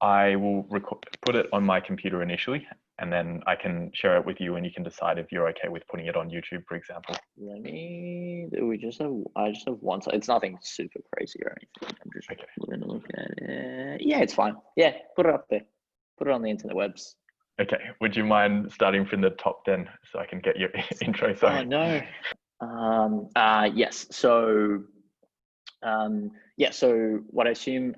I will put it on my computer initially, and then I can share it with you, and you can decide if you're okay with putting it on YouTube, for example. Let me. I just have one. It's nothing super crazy or anything. I'm just going to look at it. Yeah, it's fine. Yeah, put it up there. Put it on the internet webs. Okay. Would you mind starting from the top then, so I can get your intro? Sorry. Oh no. Yes. So, yeah. So what I assume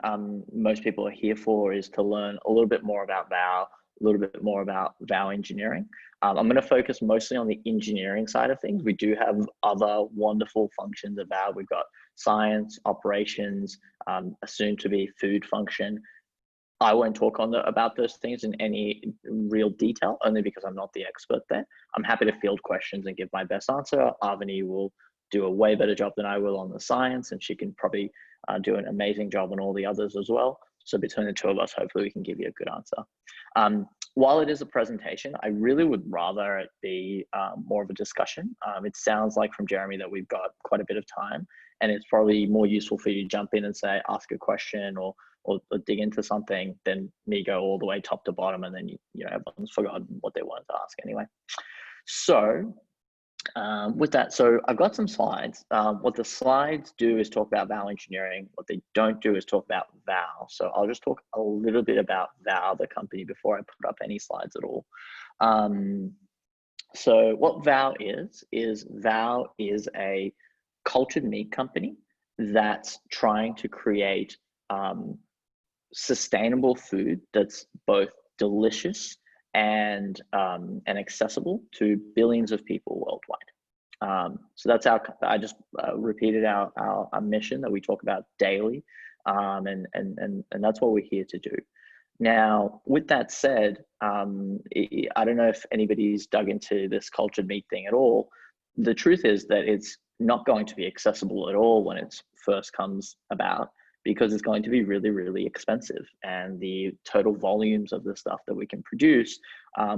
most people are here for is to learn a little bit more about VOW, a little bit more about VOW engineering. I'm going to focus mostly on the engineering side of things. We do have other wonderful functions of VOW. We've got science, operations, a soon-to-be food function. I won't talk about those things in any real detail, only because I'm not the expert there. I'm happy to field questions and give my best answer. Avani will do a way better job than I will on the science, and she can probably do an amazing job on all the others as well. So between the two of us, hopefully we can give you a good answer. While it is a presentation, I really would rather it be more of a discussion. It sounds like from Jeremy that we've got quite a bit of time, and it's probably more useful for you to jump in and say, ask a question or dig into something than me go all the way top to bottom, and then you know everyone's forgotten what they wanted to ask anyway. So with that, so I've got some slides. What the slides do is talk about VOW engineering. What they don't do is talk about VOW. So I'll just talk a little bit about VOW, the company, before I put up any slides at all. So what VOW is VOW is a cultured meat company that's trying to create sustainable food that's both delicious and accessible to billions of people worldwide. So that's I just repeated our mission that we talk about daily, and that's what we're here to do. Now, with that said, I don't know if anybody's dug into this cultured meat thing at all. The truth is that it's not going to be accessible at all when it first comes about, because it's going to be really, really expensive, and the total volumes of the stuff that we can produce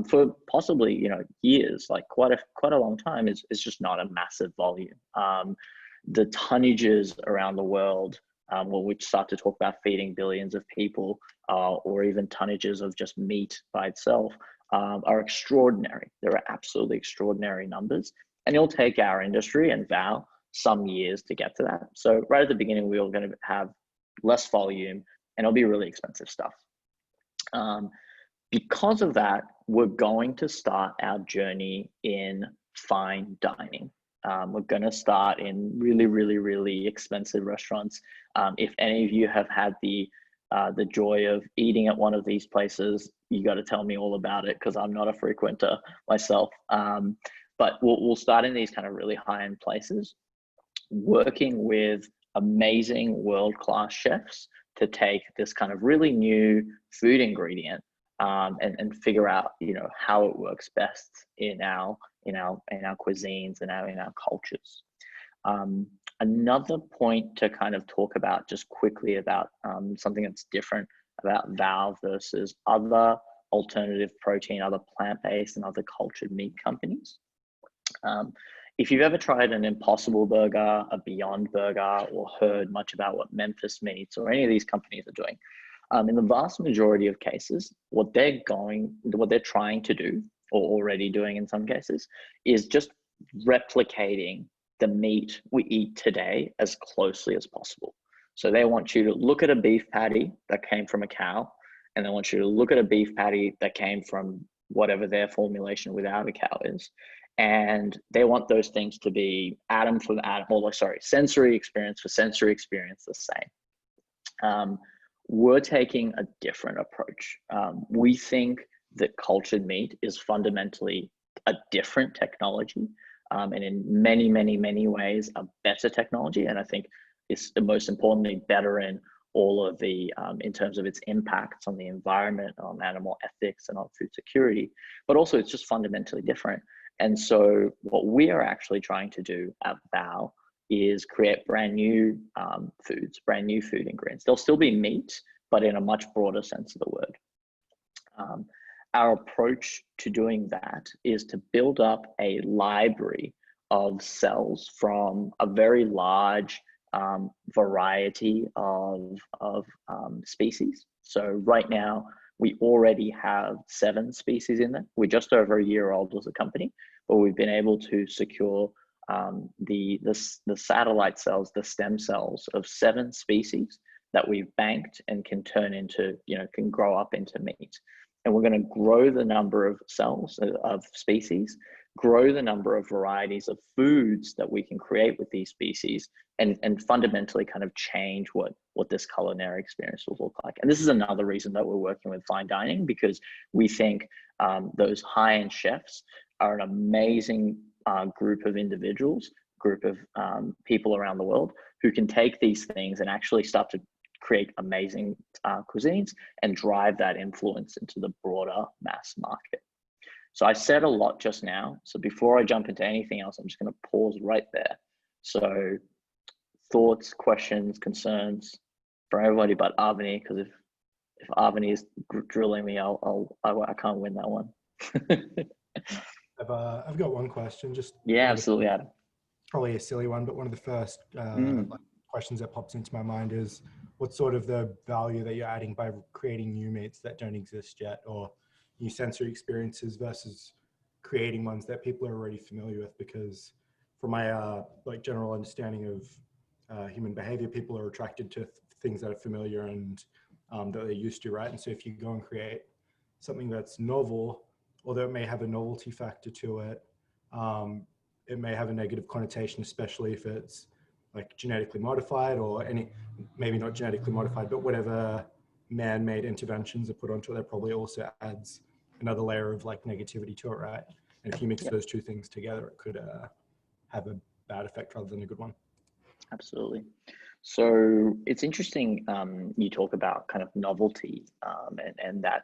for possibly years, like quite a long time, is just not a massive volume. The tonnages around the world, when we start to talk about feeding billions of people, or even tonnages of just meat by itself, are extraordinary. There are absolutely extraordinary numbers, and it'll take our industry and VOW some years to get to that. So right at the beginning, we were going to have less volume, and it'll be really expensive stuff. Because of that, we're going to start our journey in fine dining. We're going to start in really, really, really expensive restaurants. If any of you have had the joy of eating at one of these places, you got to tell me all about it, because I'm not a frequenter myself. But we'll start in these kind of really high-end places, working with amazing world-class chefs to take this kind of really new food ingredient and figure out how it works best in our cuisines and in our cultures. Another point to kind of talk about just quickly about something that's different about VOW versus other alternative protein, other plant-based and other cultured meat companies. If you've ever tried an Impossible Burger, a Beyond Burger, or heard much about what Memphis Meats or any of these companies are doing, in the vast majority of cases, what they're trying to do, or already doing in some cases, is just replicating the meat we eat today as closely as possible. So they want you to look at a beef patty that came from a cow, and they want you to look at a beef patty that came from whatever their formulation without a cow is. And they want those things to be sensory experience for sensory experience the same. We're taking a different approach. We think that cultured meat is fundamentally a different technology, and in many, many, many ways a better technology. And I think it's most importantly better in all of the, in terms of its impacts on the environment, on animal ethics, and on food security, but also it's just fundamentally different. And so what we are actually trying to do at VOW is create brand new foods, brand new food ingredients. They'll still be meat, but in a much broader sense of the word. Our approach to doing that is to build up a library of cells from a very large variety of species. So right now, we already have 7 species in there. We're just over a year old as a company, but we've been able to secure the satellite cells, the stem cells of 7 species that we've banked and can turn into, can grow up into meat. And we're going to grow the number of cells of species, grow the number of varieties of foods that we can create with these species, and fundamentally kind of change what this culinary experience will look like. And this is another reason that we're working with fine dining, because we think those high-end chefs are an amazing group of individuals, group of people around the world who can take these things and actually start to create amazing cuisines and drive that influence into the broader mass market. So I said a lot just now. So before I jump into anything else, I'm just going to pause right there. So thoughts, questions, concerns for everybody but Avani, because if Avani is drilling me, I can't win that one. I've got one question. Just absolutely, Adam. Probably a silly one, but one of the first questions that pops into my mind is, what's sort of the value that you're adding by creating new meats that don't exist yet, or new sensory experiences versus creating ones that people are already familiar with? Because from my general understanding of human behavior, people are attracted to things that are familiar and that they're used to, right? And so if you go and create something that's novel, although it may have a novelty factor to it, it may have a negative connotation, especially if it's like genetically modified, or maybe not genetically modified, but whatever man-made interventions are put onto it, that probably also adds another layer of like negativity to it, right? And if you mix those two things together, it could have a bad effect rather than a good one. Absolutely. So it's interesting, you talk about kind of novelty and that,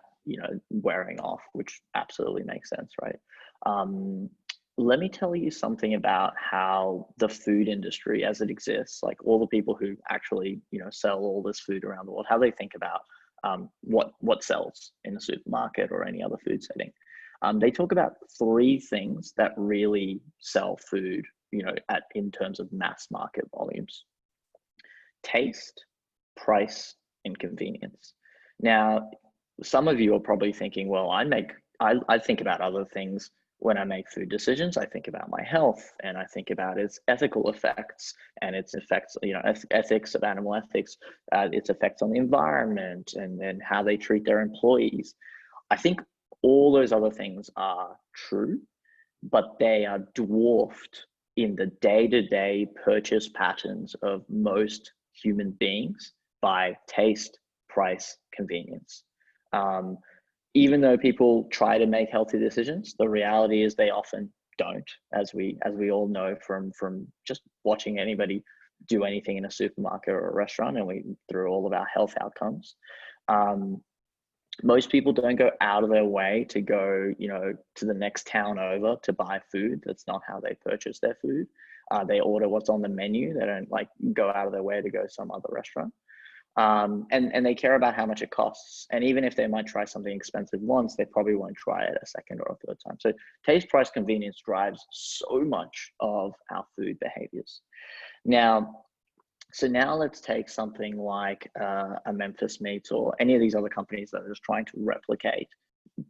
wearing off, which absolutely makes sense, right? Let me tell you something about how the food industry as it exists, like all the people who actually, sell all this food around the world, how they think about what sells in a supermarket or any other food setting. They talk about 3 things that really sell food, in terms of mass market volumes: taste, price, and convenience. Now, some of you are probably thinking, well, I think about other things when I make food decisions. I think about my health, and I think about its ethical effects and its effects, ethics of animal ethics, its effects on the environment, and then how they treat their employees. I think all those other things are true, but they are dwarfed in the day-to-day purchase patterns of most human beings by taste, price, convenience. Even though people try to make healthy decisions, the reality is they often don't, as we all know from just watching anybody do anything in a supermarket or a restaurant, and through all of our health outcomes. Most people don't go out of their way to go, to the next town over to buy food. That's not how they purchase their food. They order what's on the menu. They don't go out of their way to go to some other restaurant. And they care about how much it costs. And even if they might try something expensive once, they probably won't try it a second or a third time. So taste, price, convenience drives so much of our food behaviors. Now let's take something like a Memphis Meats or any of these other companies that are just trying to replicate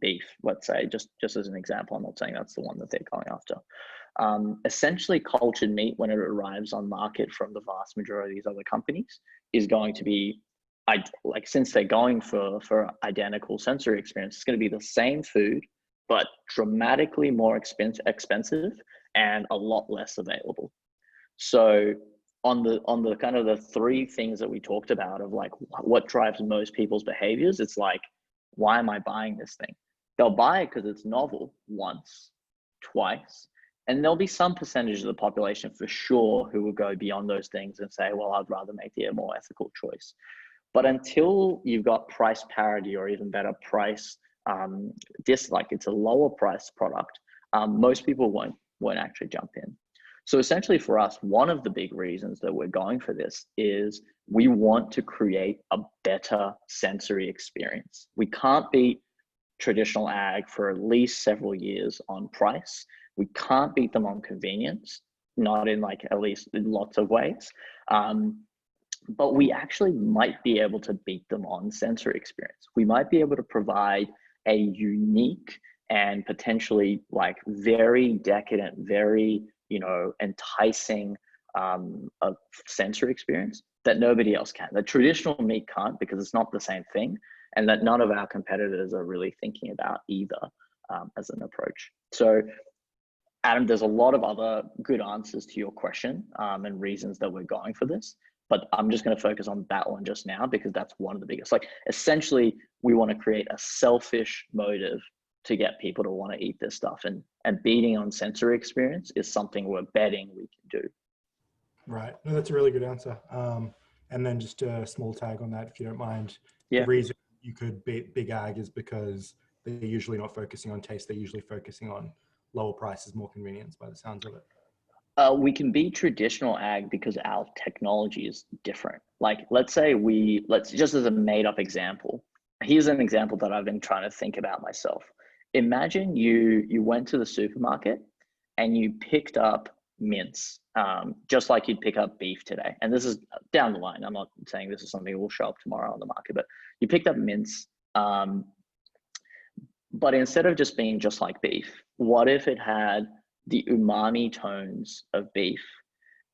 beef, let's say, just as an example. I'm not saying that's the one that they're going after. Essentially, cultured meat, when it arrives on market from the vast majority of these other companies, is going to be, since they're going for identical sensory experience, it's going to be the same food, but dramatically more expensive and a lot less available. So on the kind of the 3 things that we talked about of what drives most people's behaviors, it's like, why am I buying this thing? They'll buy it because it's novel once, twice, and there'll be some percentage of the population for sure who will go beyond those things and say, well, I'd rather make the more ethical choice. But until you've got price parity or even better price, it's a lower price product, most people won't actually jump in. So essentially for us, one of the big reasons that we're going for this is we want to create a better sensory experience. We can't beat traditional ag for at least several years on price. We can't beat them on convenience, not in at least in lots of ways. but we actually might be able to beat them on sensory experience. We might be able to provide a unique and potentially like very decadent, very, you know, enticing a sensory experience that nobody else can. The traditional meat can't, because it's not the same thing, and that none of our competitors are really thinking about either as an approach. So Adam, there's a lot of other good answers to your question and reasons that we're going for this, but I'm just going to focus on that one just now because that's one of the biggest. Like, essentially, we want to create a selfish motive to get people to want to eat this stuff, and beating on sensory experience is something we're betting we can do. Right. No, that's a really good answer. And then just a small tag on that, if you don't mind. Yeah. The reason you could beat Big Ag is because they're usually not focusing on taste. They're usually focusing on lower prices, more convenience by the sounds of it. We can beat traditional ag because our technology is different. Like, let's say let's just as a made up example, here's an example that I've been trying to think about myself. Imagine you went to the supermarket and you picked up mince, just like you'd pick up beef today. And this is down the line. I'm not saying this is something that will show up tomorrow on the market, but you picked up mince. But instead of just being just like beef, what if it had the umami tones of beef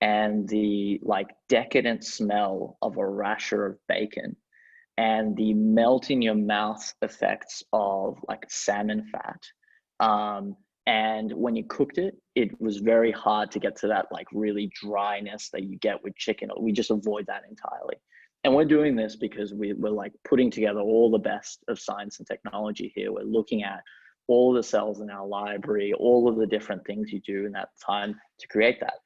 and the like decadent smell of a rasher of bacon and the melt in your mouth effects of like salmon fat? And when you cooked it, it was very hard to get to that like really dryness that you get with chicken. We just avoid that entirely. And we're doing this because we're like putting together all the best of science and technology here. We're looking at all the cells in our library, all of the different things you do in that time to create that.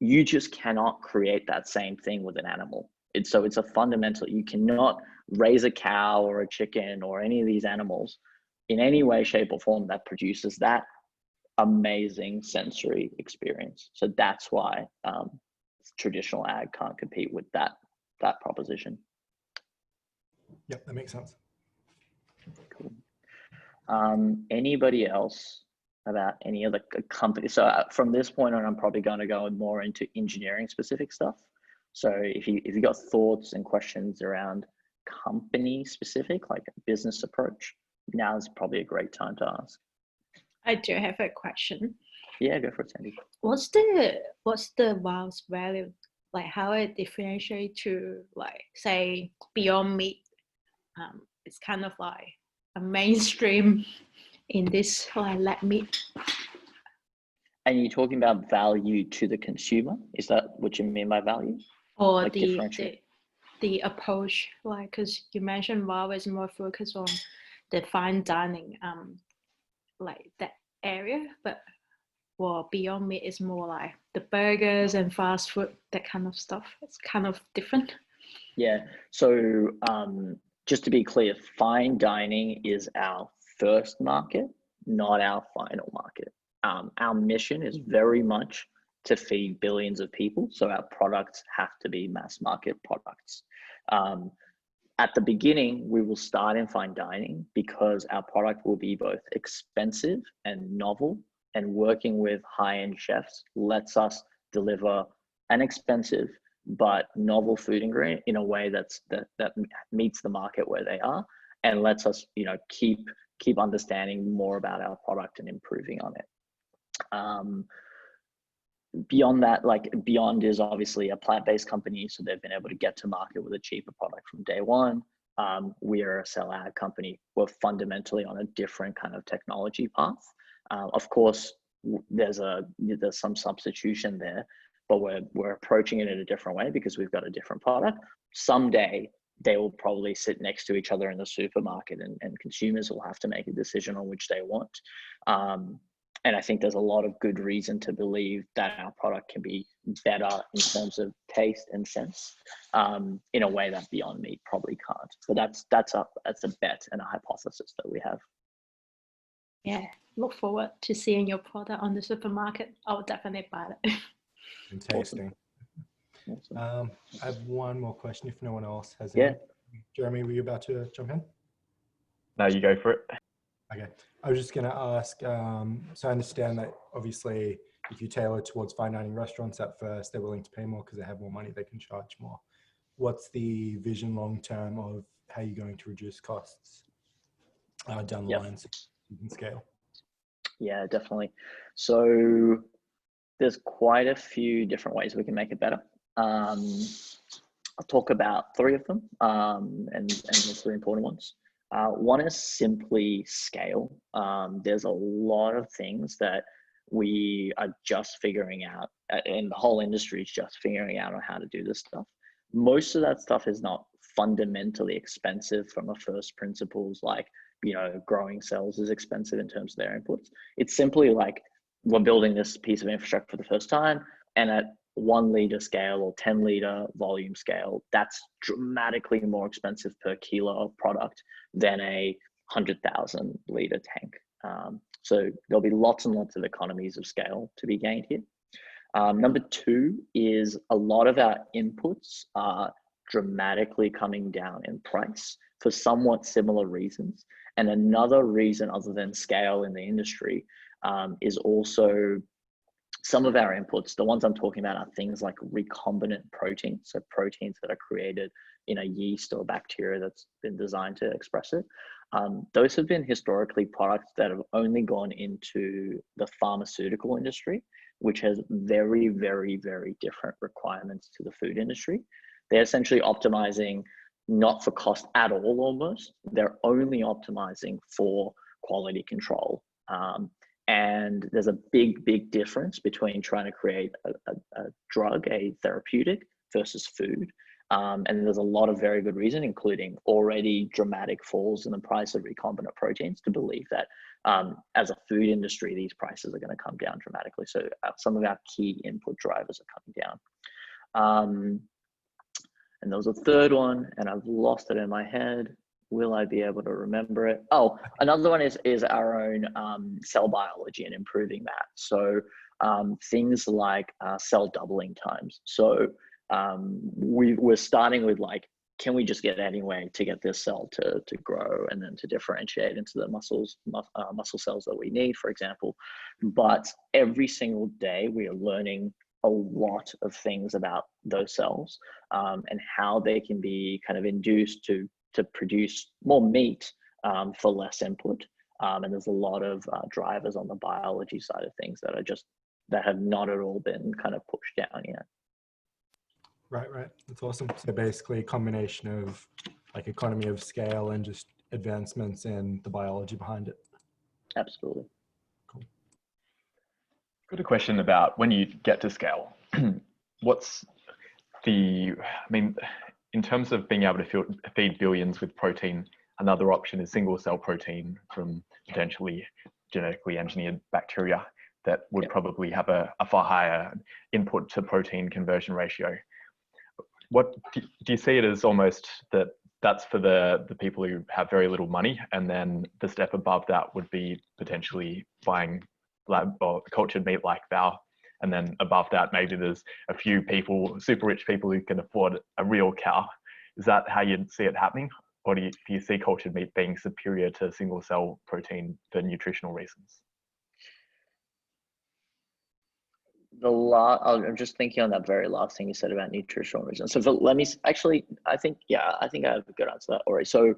You just cannot create that same thing with an animal. So it's a fundamental, you cannot raise a cow or a chicken or any of these animals in any way, shape, or form that produces that amazing sensory experience. So that's why traditional ag can't compete with that proposition. Yep, that makes sense. Cool. Anybody else about any other company? So from this point on, I'm probably going to go more into engineering specific stuff. So if you got thoughts and questions around company specific, like a business approach, now is probably a great time to ask. I do have a question. Yeah, go for it, Sandy. What's the VOW's value? Like, how it differentiate to, like, say, Beyond Meat? It's kind of like a mainstream in this like red meat. And you're talking about value to the consumer? Is that what you mean by value? Or like the approach, like, because you mentioned VOW is more focused on the fine dining, like that area, but Beyond Meat is more like the burgers and fast food, that kind of stuff. It's kind of different. Yeah. So just to be clear, fine dining is our first market, not our final market. Our mission is very much to feed billions of people. So our products have to be mass market products. At the beginning, we will start in fine dining because our product will be both expensive and novel, and working with high-end chefs lets us deliver an expensive but novel food ingredient in a way that meets the market where they are, and lets us, you know, keep understanding more about our product and improving on it. Beyond that, like Beyond is obviously a plant-based company, so they've been able to get to market with a cheaper product from day one. We are a cell ag company. We're fundamentally on a different kind of technology path. Of course, there's some substitution there, but we're approaching it in a different way because we've got a different product. Someday they will probably sit next to each other in the supermarket, and consumers will have to make a decision on which they want. And I think there's a lot of good reason to believe that our product can be better in terms of taste and sense, in a way that Beyond Meat probably can't. So that's a bet and a hypothesis that we have. Yeah, look forward to seeing your product on the supermarket. I'll definitely buy it. And tasting. Awesome. I have one more question if no one else has any. Yeah. Jeremy, were you about to jump in? No, you go for it. Okay. I was just going to ask, so I understand that obviously if you tailor towards fine dining restaurants at first, they're willing to pay more because they have more money, they can charge more. what's the vision long term of how you're going to reduce costs down the line so you can scale? Yeah, definitely. So there's quite a few different ways we can make it better. I'll talk about three of them, and the three important ones. One is simply scale. There's a lot of things that we are just figuring out, and the whole industry is just figuring out on how to do this stuff. Most of that stuff is not fundamentally expensive from a first principles, like, you know, growing cells is expensive in terms of their inputs. It's simply like, we're building this piece of infrastructure for the first time, and at 1 liter scale or 10 liter volume scale, that's dramatically more expensive per kilo of product than a 100,000 liter tank. So there'll be lots and lots of economies of scale to be gained here. Number two is a lot of our inputs are dramatically coming down in price for somewhat similar reasons. And another reason other than scale in the industry is also some of our inputs. The ones I'm talking about are things like recombinant proteins, so proteins that are created in a yeast or bacteria that's been designed to express it. Those have been historically products that have only gone into the pharmaceutical industry, which has very, very, very different requirements to the food industry. They're essentially optimizing not for cost at all almost. They're only optimizing for quality control. And there's a big, big difference between trying to create a drug, a therapeutic versus food. And there's a lot of very good reason, including already dramatic falls in the price of recombinant proteins, to believe that as a food industry, these prices are going to come down dramatically. So some of our key input drivers are coming down. And there was a third one, and I've lost it in my head. Will I be able to remember it? Oh, another one is our own cell biology and improving that. So things like cell doubling times. So we're starting with like, can we just get any way to get this cell to grow and then to differentiate into the muscle cells that we need, for example. But every single day we are learning a lot of things about those cells and how they can be kind of induced to produce more meat for less input. And there's a lot of drivers on the biology side of things that have not at all been kind of pushed down yet. Right. That's awesome. So basically a combination of like economy of scale and just advancements in the biology behind it. Absolutely. Cool. Got a question about when you get to scale, what's in terms of being able to feed billions with protein, another option is single cell protein from potentially genetically engineered bacteria that would probably have a far higher input to protein conversion ratio. What do you see it as almost that's for the people who have very little money, and then the step above that would be potentially buying lab or cultured meat like VOW, and then above that maybe there's a few people, super rich people, who can afford a real cow? Is that how you'd see it happening, or do you see cultured meat being superior to single cell protein for nutritional reasons? I'm just thinking on that very last thing you said about nutritional reasons. So let me actually, I think I have a good answer to that already. So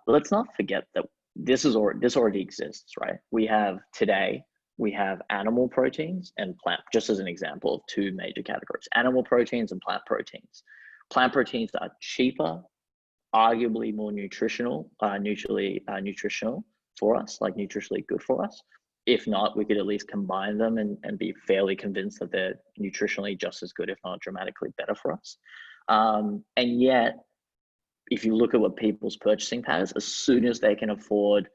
let's not forget that this already exists, right? We have animal proteins and plant, just as an example of two major categories: animal proteins and plant proteins. Plant proteins are cheaper, arguably more nutritional for us, like nutritionally good for us. If not, we could at least combine them and be fairly convinced that they're nutritionally just as good, if not dramatically better for us. And yet, if you look at what people's purchasing patterns, as soon as they can afford,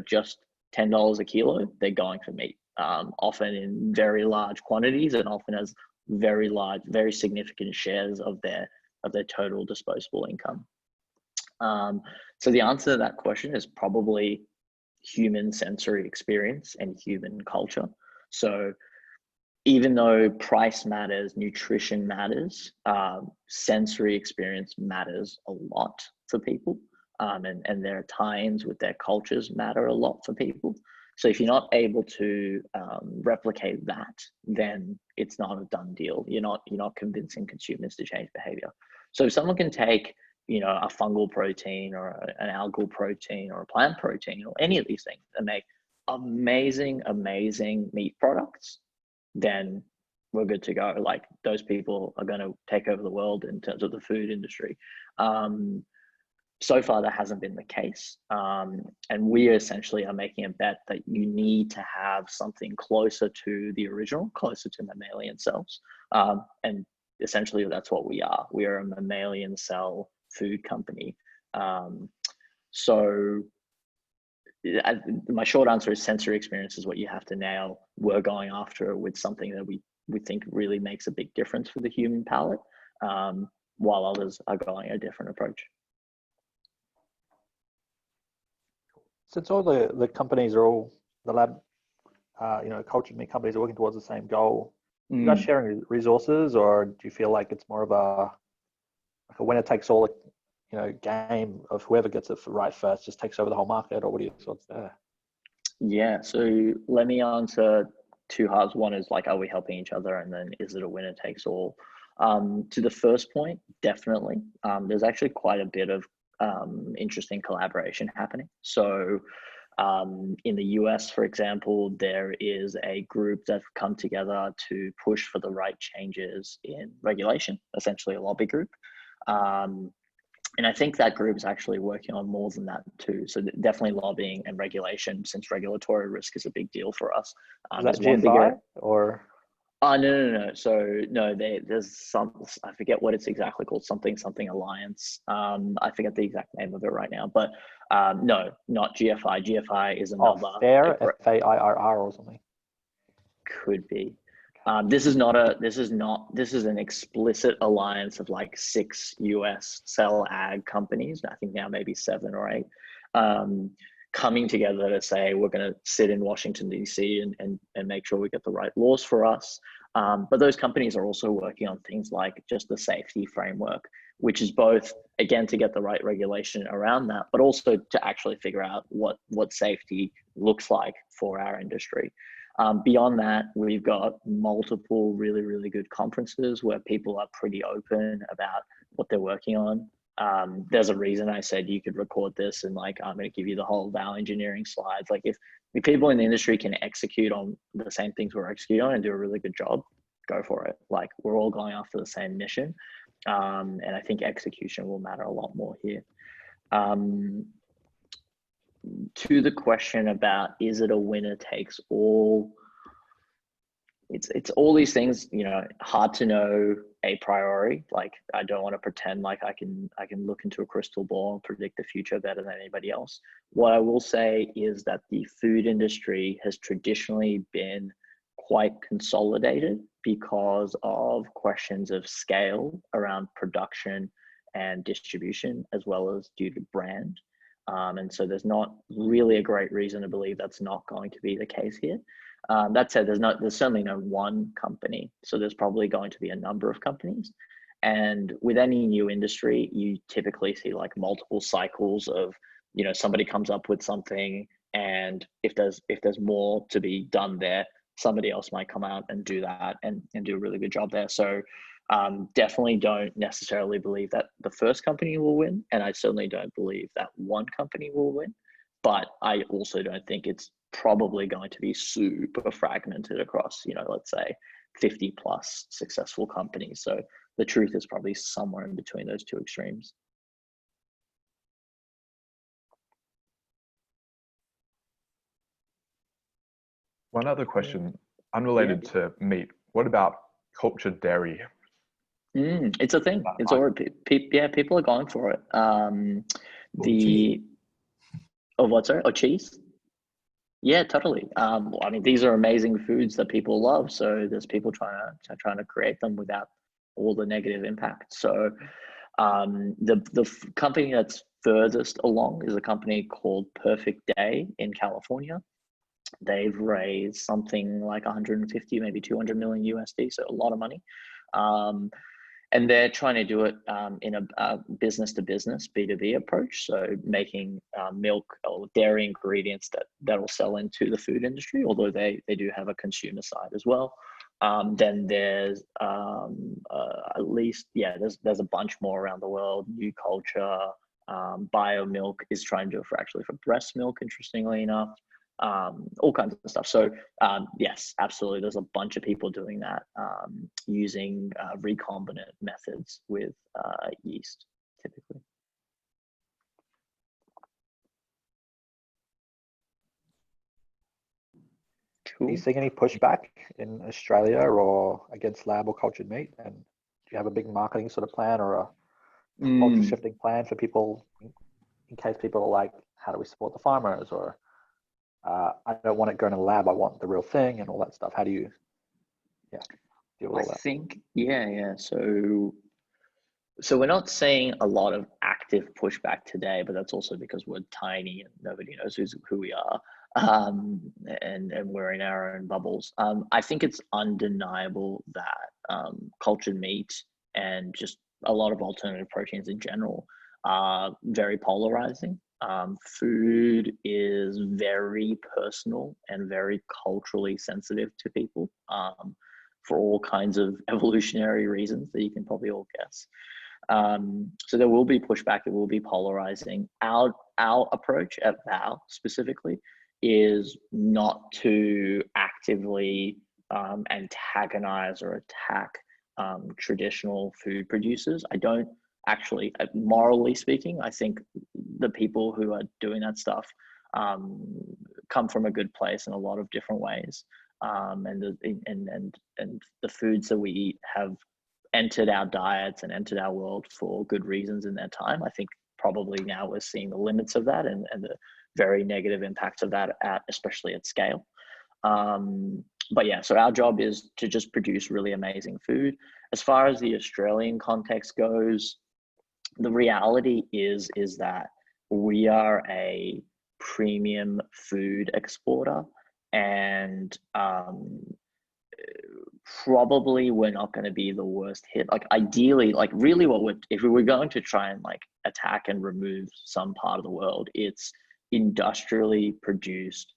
just $10 a kilo, they're going for meat, often in very large quantities and often as very large, very significant shares of their total disposable income. So the answer to that question is probably human sensory experience and human culture. So even though price matters, nutrition matters, sensory experience matters a lot for people, and their tie-ins with their cultures matter a lot for people. So if you're not able to replicate that, then it's not a done deal. You're not convincing consumers to change behavior. So if someone can take, a fungal protein or an algal protein or a plant protein or any of these things and make amazing, amazing meat products, then we're good to go. Like, those people are going to take over the world in terms of the food industry. So far, that hasn't been the case. And we essentially are making a bet that you need to have something closer to the original, closer to mammalian cells. And essentially, that's what we are. We are a mammalian cell food company. So my short answer is sensory experience is what you have to nail. We're going after with something that we think really makes a big difference for the human palate, while others are going a different approach. Since all the companies are all the lab, cultured meat companies are working towards the same goal, are you guys sharing resources, or do you feel like it's more of a winner takes all, game of whoever gets it right first just takes over the whole market, or what are your thoughts there? Yeah, so let me answer two halves. One is like, are we helping each other? And then is it a winner takes all? To the first point, definitely. There's actually quite a bit of interesting collaboration happening. So in the US, for example, there is a group that's come together to push for the right changes in regulation, essentially a lobby group. And I think that group is actually working on more than that too. So definitely lobbying and regulation, since regulatory risk is a big deal for us. Is that GFI or? No. So no, there's some, I forget what it's exactly called, something Alliance. I forget the exact name of it right now, but no, not GFI. GFI is another. Oh, FAIR, FAIRR or something. Could be. This is an explicit alliance of like 6 US cell ag companies. I think now maybe 7 or 8. Coming together to say we're going to sit in Washington DC and make sure we get the right laws for us. But those companies are also working on things like just the safety framework, which is both, again, to get the right regulation around that, but also to actually figure out what safety looks like for our industry. Beyond that, we've got multiple really, really good conferences where people are pretty open about what they're working on. There's a reason I said you could record this and like, I'm going to give you the whole VOW engineering slides. Like if people in the industry can execute on the same things we're executing on and do a really good job, go for it. Like, we're all going after the same mission. And I think execution will matter a lot more here. To the question about, is it a winner takes all? It's all these things, hard to know a priori. Like, I don't want to pretend like I can look into a crystal ball and predict the future better than anybody else. What I will say is that the food industry has traditionally been quite consolidated because of questions of scale around production and distribution, as well as due to brand. And so there's not really a great reason to believe that's not going to be the case here. That said, there's certainly no one company. So there's probably going to be a number of companies. And with any new industry, you typically see like multiple cycles of, somebody comes up with something, and if there's more to be done there, somebody else might come out and do that and do a really good job there. So definitely don't necessarily believe that the first company will win. And I certainly don't believe that one company will win. But I also don't think it's probably going to be super fragmented across, let's say 50 plus successful companies. So the truth is probably somewhere in between those two extremes. One other question, unrelated to meat. What about cultured dairy? It's a thing. It's already, people are going for it. Cheese? Yeah, totally. I mean, these are amazing foods that people love. So there's people trying to create them without all the negative impact. So the company that's furthest along is a company called Perfect Day in California. They've raised something like 150, maybe 200 million USD, so a lot of money. And they're trying to do it in a business-to-business, B2B approach. So making milk or dairy ingredients that will sell into the food industry, although they do have a consumer side as well. Then there's at least, yeah, there's a bunch more around the world. New Culture, Bio Milk is trying to do it for breast milk, interestingly enough. All kinds of stuff. So yes, absolutely. There's a bunch of people doing that using recombinant methods with yeast, typically. Cool. Are you seeing any pushback in Australia or against lab or cultured meat? And do you have a big marketing sort of plan or a culture shifting plan for people in case people are like, how do we support the farmers? Or I don't want it going to the lab, I want the real thing and all that stuff. How do you deal with all that? I think, yeah. So we're not seeing a lot of active pushback today, but that's also because we're tiny and nobody knows who we are. And we're in our own bubbles. I think it's undeniable that cultured meat and just a lot of alternative proteins in general are very polarizing. Food is very personal and very culturally sensitive to people for all kinds of evolutionary reasons that you can probably all guess. So there will be pushback, it will be polarizing. Our approach at VOW specifically is not to actively antagonize or attack traditional food producers. I don't actually, morally speaking, I think the people who are doing that stuff come from a good place in a lot of different ways. And the foods that we eat have entered our diets and entered our world for good reasons in their time. I think probably now we're seeing the limits of that and the very negative impacts of that, especially at scale. But yeah, so our job is to just produce really amazing food. As far as the Australian context goes, the reality is that we are a premium food exporter, and probably we're not going to be the worst hit. Like ideally, like really if we were going to try and like attack and remove some part of the world, it's industrially produced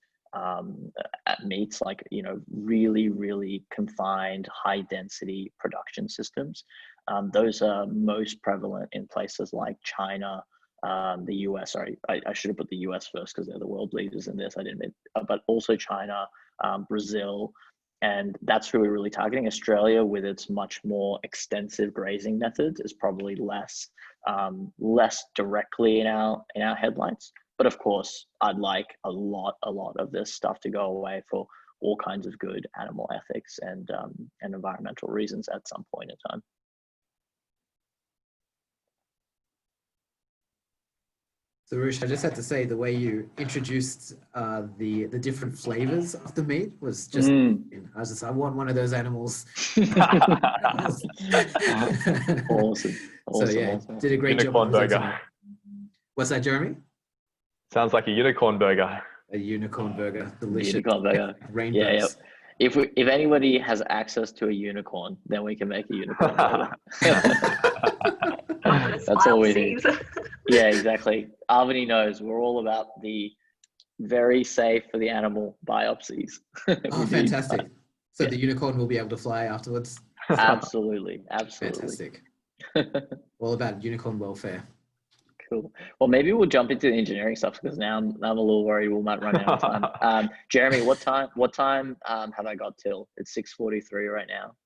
meats, like, you know, really, really confined, high density production systems. Those are most prevalent in places like China, the US. Sorry, I should have put the US first because they're the world leaders in this. I didn't mean, but also China, Brazil, and that's who we're really targeting. Australia, with its much more extensive grazing methods, is probably less directly in our headlights. But of course, I'd like a lot of this stuff to go away for all kinds of good animal ethics and environmental reasons at some point in time. Soroush, I just had to say the way you introduced the different flavors of the meat was just, I was just, I want one of those animals. Awesome. So yeah, did a great unicorn job. Burger. What's that, Jeremy? Sounds like a unicorn burger. A unicorn burger, delicious. Unicorn burger. Rainbows. Yeah. If anybody has access to a unicorn, then we can make a unicorn burger. That's all we need. Yeah, exactly. Albany knows we're all about the very safe for the animal biopsies. Oh, fantastic. So yeah, the unicorn will be able to fly afterwards? Absolutely. Fantastic. All about unicorn welfare. Cool. Well, maybe we'll jump into the engineering stuff because now I'm a little worried we might run out of time. Jeremy, what time have I got till? It's 6:43 right now.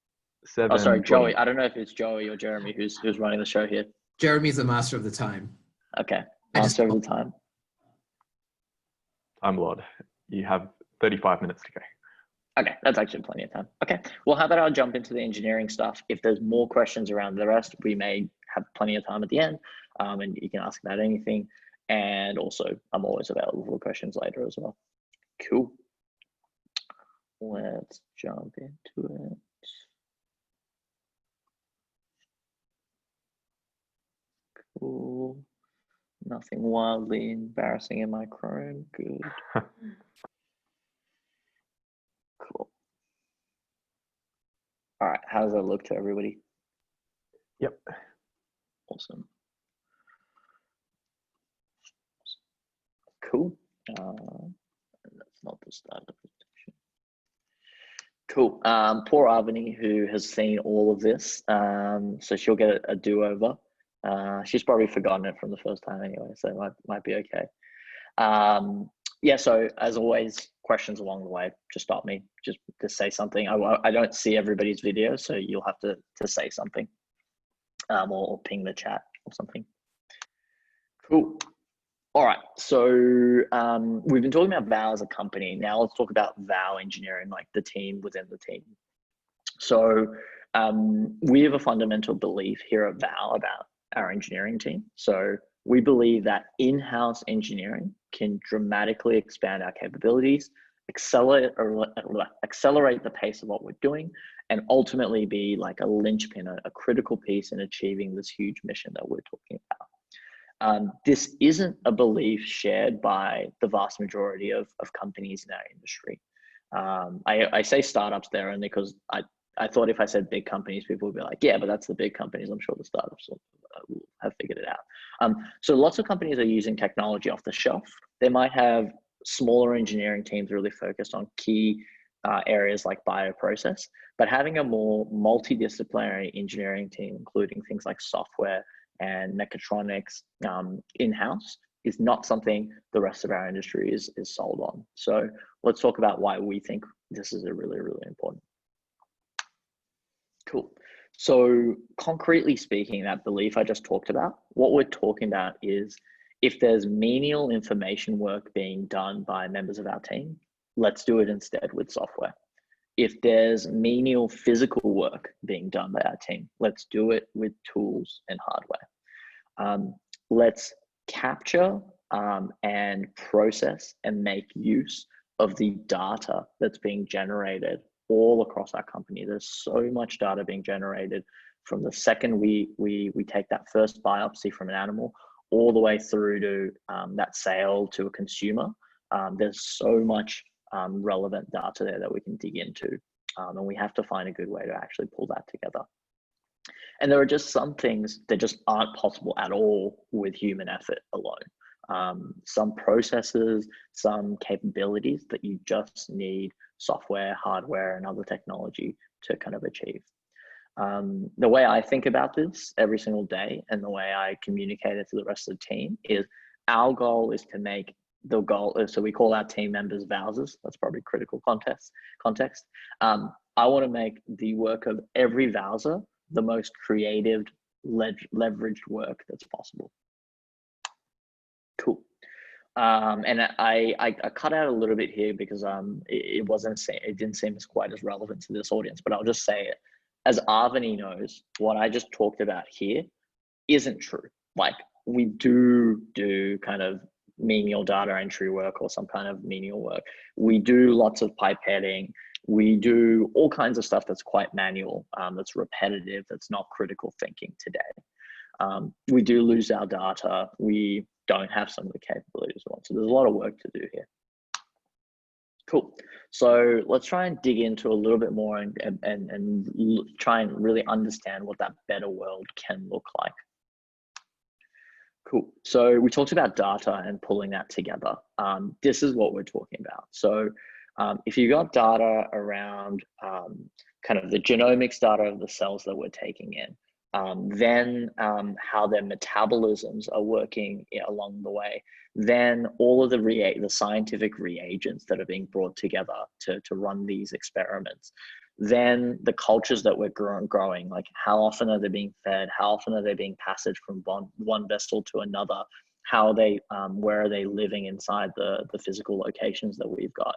7. Oh, sorry, Joey. I don't know if it's Joey or Jeremy who's running the show here. Jeremy's the master of the time. Okay, master of the time. Time Lord. You have 35 minutes to go. Okay, that's actually plenty of time. Okay, well, how about I'll jump into the engineering stuff. If there's more questions around the rest, we may have plenty of time at the end, and you can ask about anything. And also, I'm always available for questions later as well. Cool. Let's jump into it. Cool. Nothing wildly embarrassing in my Chrome. Good. Cool. All right, how does that look to everybody? Yep. Awesome. Cool. That's not the start of the presentation. Cool. Poor Avani, who has seen all of this, so she'll get a do-over. She's probably forgotten it from the first time anyway, so it might be okay. Yeah, so as always, questions along the way, just stop me, just to say something. I don't see everybody's video, so you'll have to say something, or ping the chat or something. Cool. All right, so we've been talking about VOW as a company. Now let's talk about VOW engineering, like the team within the team. So we have a fundamental belief here at VOW about our engineering team. So we believe that in-house engineering can dramatically expand our capabilities, accelerate the pace of what we're doing, and ultimately be like a linchpin, a critical piece in achieving this huge mission that we're talking about. This isn't a belief shared by the vast majority of companies in our industry. I say startups there only because I thought if I said big companies, people would be like, yeah, but that's the big companies. I'm sure the startups will have figured it out. So lots of companies are using technology off the shelf. They might have smaller engineering teams really focused on key areas like bioprocess, but having a more multidisciplinary engineering team, including things like software and mechatronics in-house, is not something the rest of our industry is sold on. So let's talk about why we think this is a really, really important. Cool. So concretely speaking, that belief I just talked about, what we're talking about is if there's menial information work being done by members of our team, let's do it instead with software. If there's menial physical work being done by our team, let's do it with tools and hardware. Let's capture and process and make use of the data that's being generated all across our company. There's so much data being generated from the second we take that first biopsy from an animal all the way through to that sale to a consumer. There's so much relevant data there that we can dig into, and we have to find a good way to actually pull that together. And there are just some things that just aren't possible at all with human effort alone. Some processes, some capabilities that you just need software, hardware, and other technology to kind of achieve. The way I think about this every single day and the way I communicate it to the rest of the team is our goal is to make the goal, so we call our team members VOWsers. That's probably critical context. I want to make the work of every VOWser the most creative, leveraged work that's possible. Cool. And I cut out a little bit here because it didn't seem as quite as relevant to this audience, but I'll just say it. As Avani knows, what I just talked about here isn't true. Like, we do kind of menial data entry work or some kind of menial work. We do lots of pipetting. We do all kinds of stuff that's quite manual, that's repetitive, that's not critical thinking today. We do lose our data. We don't have some of the capabilities we want. So there's a lot of work to do here. Cool. So let's try and dig into a little bit more and try and really understand what that better world can look like. Cool. So we talked about data and pulling that together. This is what we're talking about. So if you got data around kind of the genomics data of the cells that we're taking in, then how their metabolisms are working along the way, then all of the scientific reagents that are being brought together to run these experiments, then the cultures that we're growing, like how often are they being fed, how often are they being passaged from one vessel to another, how are they, where are they living inside the physical locations that we've got,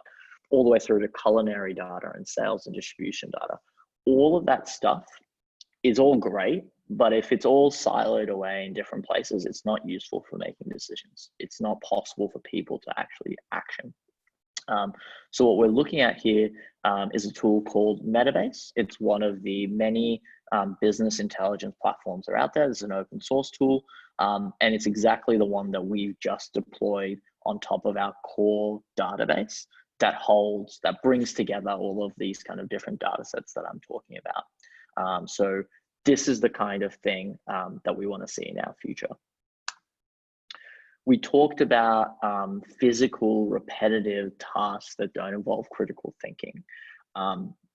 all the way through to culinary data and sales and distribution data. All of that stuff is all great, but if it's all siloed away in different places, it's not useful for making decisions. It's not possible for people to actually action. So what we're looking at here is a tool called Metabase. It's one of the many business intelligence platforms that are out there. It's an open source tool, and it's exactly the one that we've just deployed on top of our core database that brings together all of these kind of different data sets that I'm talking about. So this is the kind of thing that we want to see in our future. We talked about physical, repetitive tasks that don't involve critical thinking.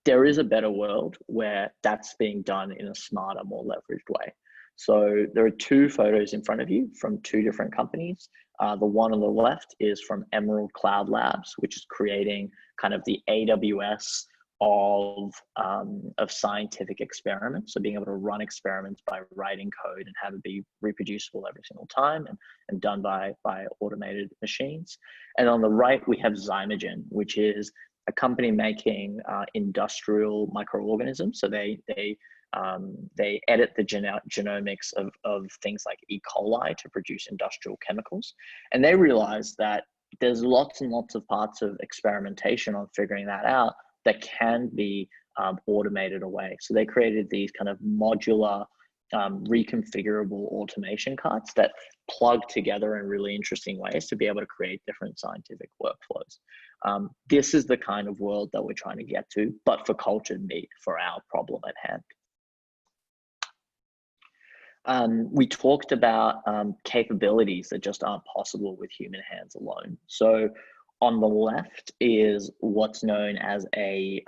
there is a better world where that's being done in a smarter, more leveraged way. So there are two photos in front of you from two different companies. The one on the left is from Emerald Cloud Labs, which is creating kind of the AWS of scientific experiments. So being able to run experiments by writing code and have it be reproducible every single time and done by automated machines. And on the right, we have Zymogen, which is a company making industrial microorganisms. So they edit the genomics of things like E. coli to produce industrial chemicals. And they realized that there's lots and lots of parts of experimentation on figuring that out that can be automated away. So they created these kind of modular, reconfigurable automation carts that plug together in really interesting ways to be able to create different scientific workflows. This is the kind of world that we're trying to get to, but for cultured meat, for our problem at hand. We talked about capabilities that just aren't possible with human hands alone. So on the left is what's known as a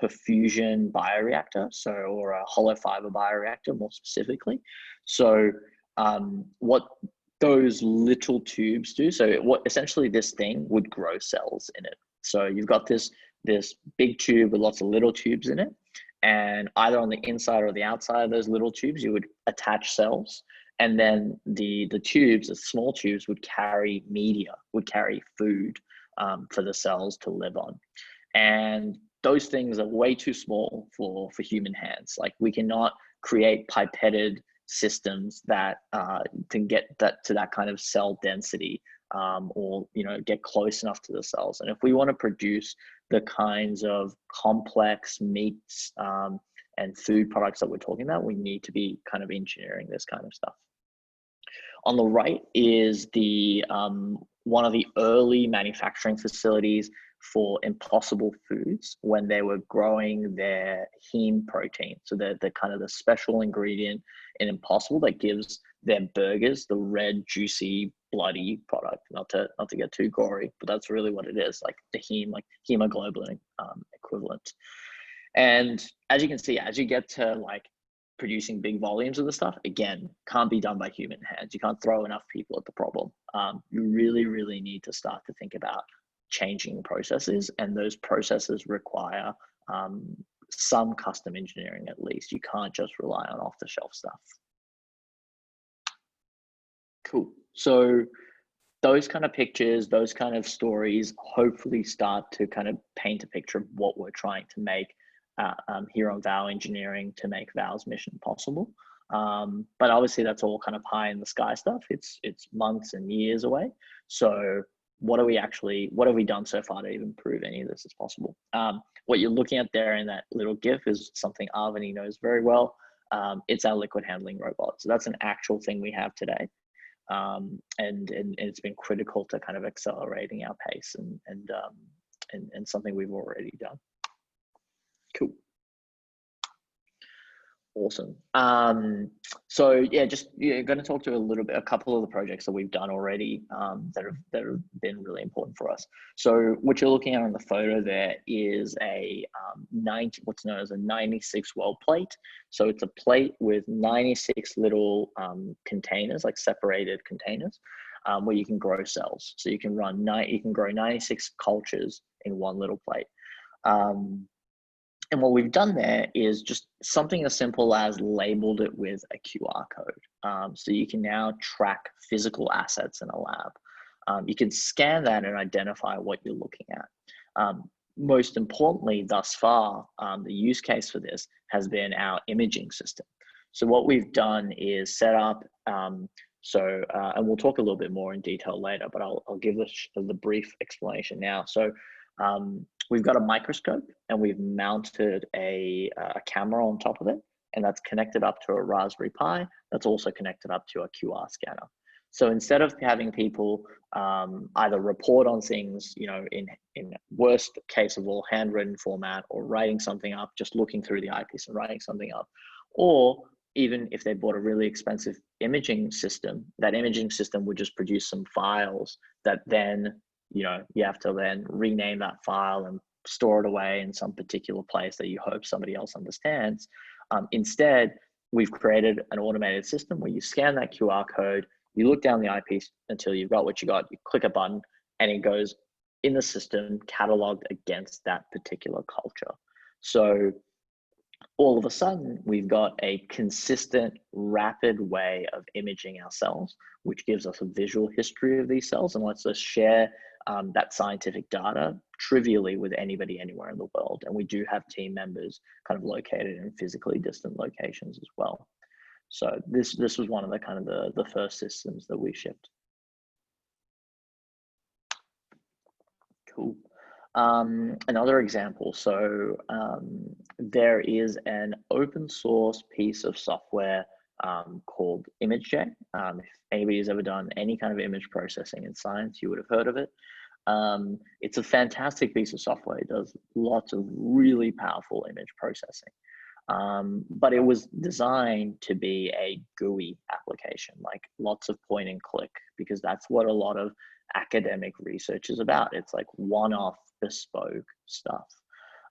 perfusion bioreactor, or a hollow fiber bioreactor more specifically. So what those little tubes do, so what essentially this thing would grow cells in it. So you've got this big tube with lots of little tubes in it, and either on the inside or the outside of those little tubes, you would attach cells, and then the tubes, the small tubes, would carry media, would carry food for the cells to live on. And those things are way too small for human hands. Like, we cannot create pipetted systems that can get that to that kind of cell density, or get close enough to the cells. And if we want to produce the kinds of complex meats and food products that we're talking about, we need to be kind of engineering this kind of stuff. On the right is the one of the early manufacturing facilities for Impossible Foods when they were growing their heme protein. So the kind of the special ingredient in Impossible that gives their burgers the red, juicy, bloody product. Not to get too gory, but that's really what it is, like the heme, like hemoglobin equivalent. And as you can see, as you get to like producing big volumes of the stuff, again, can't be done by human hands. You can't throw enough people at the problem. You really, really need to start to think about changing processes, and those processes require some custom engineering at least. You can't just rely on off-the-shelf stuff. Cool. So those kind of pictures, those kind of stories hopefully start to kind of paint a picture of what we're trying to make here on VOW Engineering to make VOW's mission possible. But obviously that's all kind of pie in the sky stuff. It's months and years away. So what have we done so far to even prove any of this is possible? What you're looking at there in that little GIF is something Arvani knows very well. It's our liquid handling robot. So that's an actual thing we have today. And it's been critical to kind of accelerating our pace and something we've already done. Cool. Awesome. So yeah, just going to talk to a couple of the projects that we've done already that have been really important for us. So what you're looking at on the photo there is what's known as a 96 well plate. So it's a plate with 96 little containers, like separated containers, where you can grow cells. So you can grow 96 cultures in one little plate. And what we've done there is just something as simple as labeled it with a QR code. So you can now track physical assets in a lab. You can scan that and identify what you're looking at. Most importantly, thus far, the use case for this has been our imaging system. So what we've done is set up, and we'll talk a little bit more in detail later, but I'll give the brief explanation now. So we've got a microscope and we've mounted a camera on top of it, and that's connected up to a Raspberry Pi. That's also connected up to a QR scanner. So instead of having people either report on things, in worst case of all, handwritten format, or writing something up, just looking through the eyepiece and writing something up, or even if they bought a really expensive imaging system, that imaging system would just produce some files that then you have to then rename that file and store it away in some particular place that you hope somebody else understands. Instead, we've created an automated system where you scan that QR code, you look down the eyepiece until you've got what you got, you click a button, and it goes in the system cataloged against that particular culture. So all of a sudden, we've got a consistent, rapid way of imaging our cells, which gives us a visual history of these cells and lets us share that scientific data trivially with anybody anywhere in the world. And we do have team members kind of located in physically distant locations as well. So this was one of the kind of the first systems that we shipped. Cool. Another example, so there is an open source piece of software called ImageJ. If anybody's ever done any kind of image processing in science, you would have heard of it. It's a fantastic piece of software. It does lots of really powerful image processing. But it was designed to be a GUI application, like lots of point and click, because that's what a lot of academic research is about. It's like one-off bespoke stuff.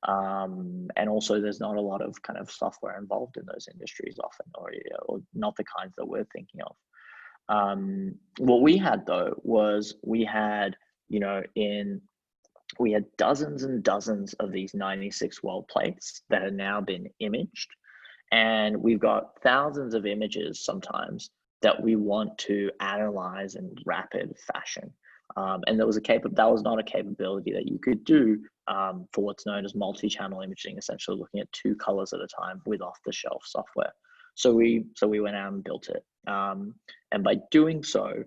And also there's not a lot of kind of software involved in those industries often, or not the kinds that we're thinking of. What we had though was we had dozens and dozens of these 96 well plates that have now been imaged. And we've got thousands of images sometimes that we want to analyze in rapid fashion. And that was not a capability that you could do for what's known as multi-channel imaging, essentially looking at 2 colors at a time with off-the-shelf software. So we went out and built it. And by doing so,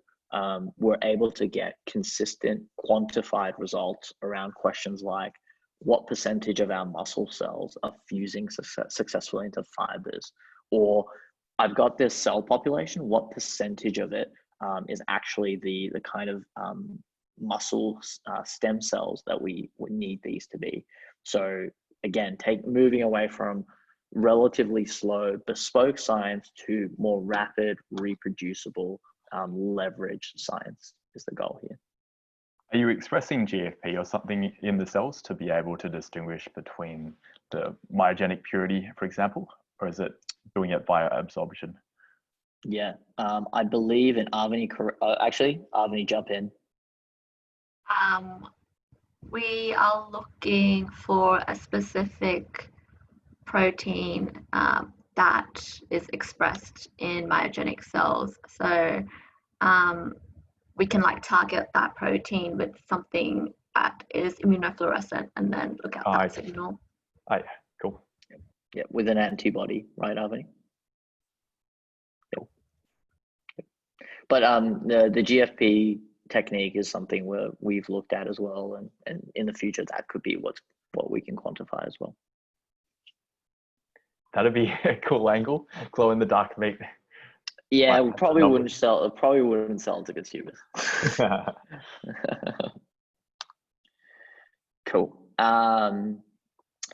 we're able to get consistent quantified results around questions like what percentage of our muscle cells are fusing successfully into fibers, or I've got this cell population, what percentage of it is actually the kind of muscle stem cells that we would need these to be. So again, moving away from relatively slow bespoke science to more rapid, reproducible, leveraged science is the goal here. Are you expressing GFP or something in the cells to be able to distinguish between the myogenic purity, for example, or is it doing it via absorption? Yeah, I believe in Avani, actually, Avani, jump in. We are looking for a specific protein that is expressed in myogenic cells. So we can like target that protein with something that is immunofluorescent and then look at that signal. Oh, yeah, cool. Yeah, with an antibody, right, Avani? Cool. But the GFP technique is something we've looked at as well, and in the future that could be what we can quantify as well. That'd be a cool angle. Glow in the dark meat. Yeah, we probably wouldn't sell to consumers. Cool.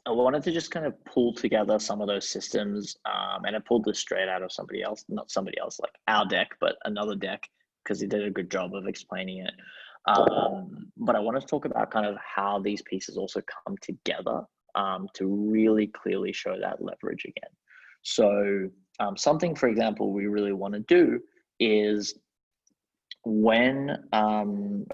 I wanted to just kind of pull together some of those systems, and I pulled this straight out of not somebody else, like our deck, but another deck, because he did a good job of explaining it. But I want to talk about kind of how these pieces also come together to really clearly show that leverage again. So something, for example, we really want to do is when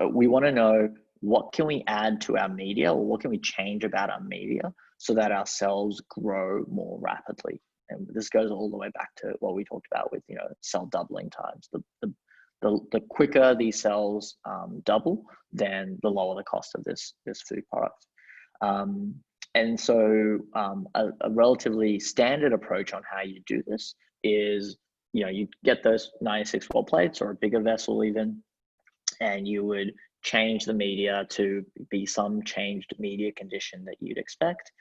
we want to know what can we add to our media, or what can we change about our media so that our cells grow more rapidly. And this goes all the way back to what we talked about with cell doubling times. The quicker these cells double, then the lower the cost of this food product. And so a relatively standard approach on how you do this is, you get those 96 well plates or a bigger vessel even, and you would change the media to be some changed media condition that you'd expect.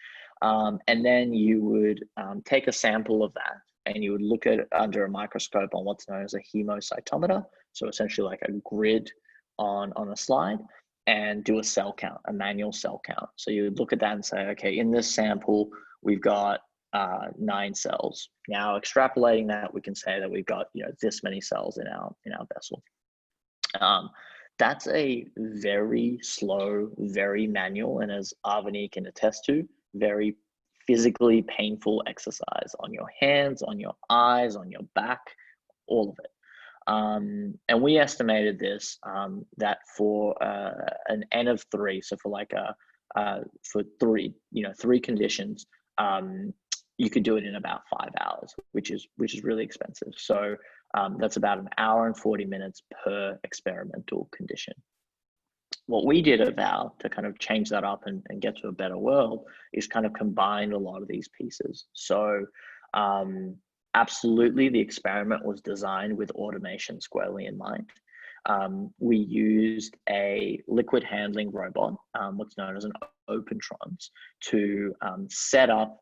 And then you would take a sample of that and you would look at it under a microscope on what's known as a hemocytometer. So essentially like a grid on a slide, and do a cell count, a manual cell count. So you would look at that and say, okay, in this sample, we've got 9 cells. Now extrapolating that, we can say that we've got this many cells in our vessel. That's a very slow, very manual, and as Avani can attest to, very physically painful exercise on your hands, on your eyes, on your back, all of it. And we estimated this, that for an N of 3, so for like for three conditions, you could do it in about 5 hours, which is really expensive. So that's about an hour and 40 minutes per experimental condition. What we did at VOW to kind of change that up and get to a better world is kind of combine a lot of these pieces. So absolutely, the experiment was designed with automation squarely in mind. We used a liquid handling robot, what's known as an Opentrons, to set up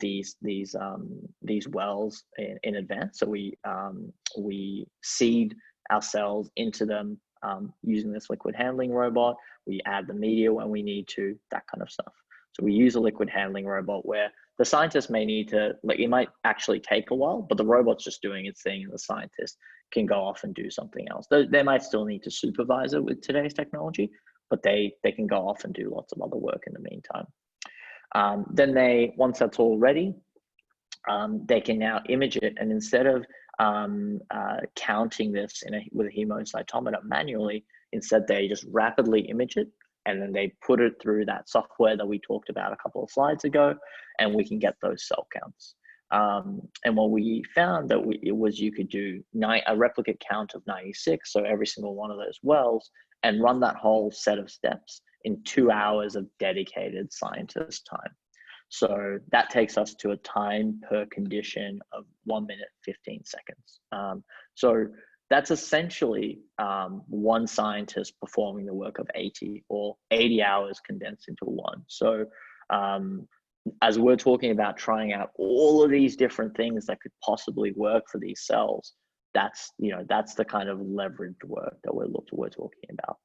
these wells in advance. So we seed our cells into them using this liquid handling robot. We add the media when we need to, that kind of stuff. So we use a liquid handling robot where the scientist may need to, like, it might actually take a while, but the robot's just doing its thing and the scientist can go off and do something else. They might still need to supervise it with today's technology, but they can go off and do lots of other work in the meantime. Then once that's all ready, they can now image it, and instead of counting this with a hemocytometer manually, instead they just rapidly image it, and then they put it through that software that we talked about a couple of slides ago, and we can get those cell counts. And what we found you could do a replicate count of 96, so every single one of those wells, and run that whole set of steps in 2 hours of dedicated scientist time. So that takes us to a time per condition of 1 minute, 15 seconds. So that's essentially one scientist performing the work of 80 hours condensed into one. So as we're talking about trying out all of these different things that could possibly work for these cells, that's the kind of leveraged work that we're talking about.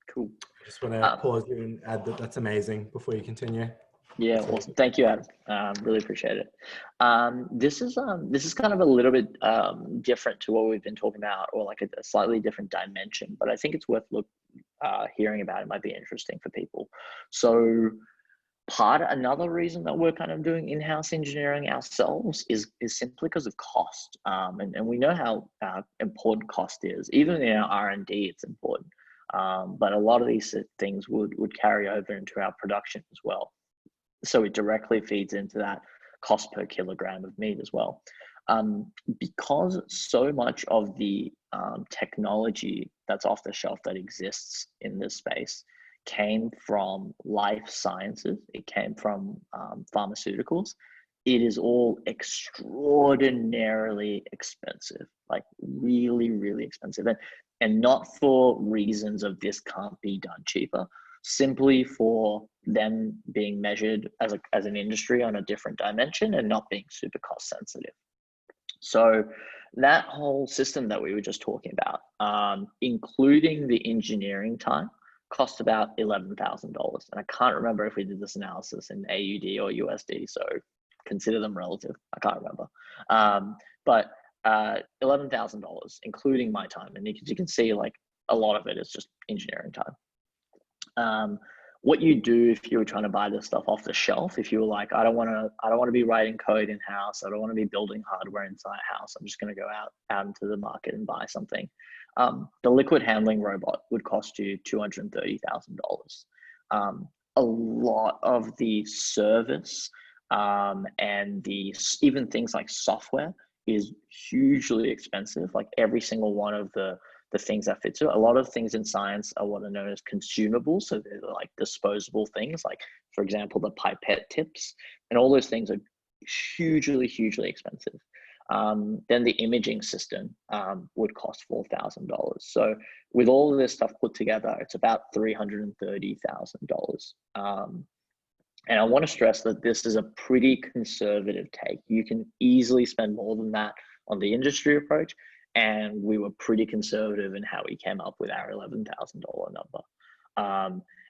Cool. I just want to pause you and add that that's amazing before you continue. Yeah, awesome. Thank you, Adam. Really appreciate it. This is kind of a little bit different to what we've been talking about, or like a slightly different dimension, but I think it's worth hearing about. It might be interesting for people. So another reason that we're kind of doing in-house engineering ourselves is simply because of cost. And we know how important cost is. Even in our R&D, it's important. But a lot of these things would carry over into our production as well. So it directly feeds into that cost per kilogram of meat as well. Because so much of the technology that's off the shelf that exists in this space came from life sciences, it came from pharmaceuticals, it is all extraordinarily expensive, like really, really expensive. And not for reasons of this can't be done cheaper, simply for them being measured as an industry on a different dimension and not being super cost sensitive. So that whole system that we were just talking about, including the engineering time, cost about $11,000. And I can't remember if we did this analysis in AUD or USD, so consider them relative. I can't remember. But $11,000, including my time. And you can see, like, a lot of it is just engineering time. What you do if you were trying to buy this stuff off the shelf, if you were like, I don't want to be writing code in house, I don't want to be building hardware inside house, I'm just going to go out into the market and buy something. The liquid handling robot would cost you $230,000. A lot of the service and even things like software is hugely expensive. Like every single one of the things that fits it. A lot of things in science are what are known as consumables. So they're like disposable things, like, for example, the pipette tips, and all those things are hugely, hugely expensive. Then the imaging system would cost $4,000. So with all of this stuff put together, it's about $330,000. And I want to stress that this is a pretty conservative take. You can easily spend more than that on the industry approach. And we were pretty conservative in how we came up with our $11,000 number.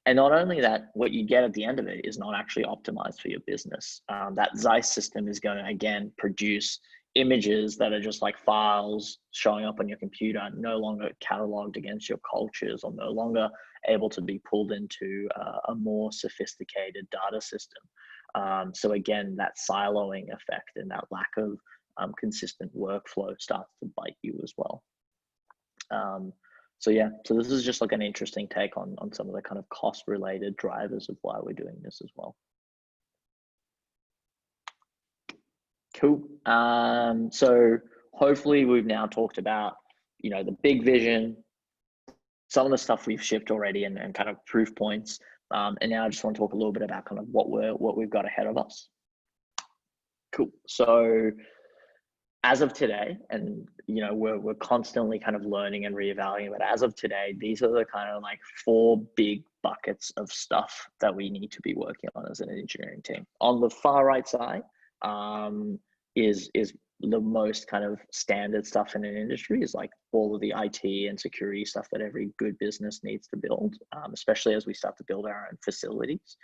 And not only that, what you get at the end of it is not actually optimized for your business. That Zeiss system is going to, again, produce images that are just like files showing up on your computer, no longer cataloged against your cultures, or no longer able to be pulled into a more sophisticated data system. So again, that siloing effect and that lack of consistent workflow starts to bite you as well. So yeah, so this is just like an interesting take on some of the kind of cost related drivers of why we're doing this as well. Cool. So hopefully we've now talked about, you know, the big vision, some of the stuff we've shipped already, and kind of proof points. And now I just want to talk a little bit about kind of what we've got ahead of us. Cool. So as of today, and you know, we're constantly kind of learning and reevaluating, but as of today, these are the kind of like 4 big buckets of stuff that we need to be working on as an engineering team. On the far right side, is the most kind of standard stuff in an industry, is like all of the IT and security stuff that every good business needs to build, especially as we start to build our own facilities.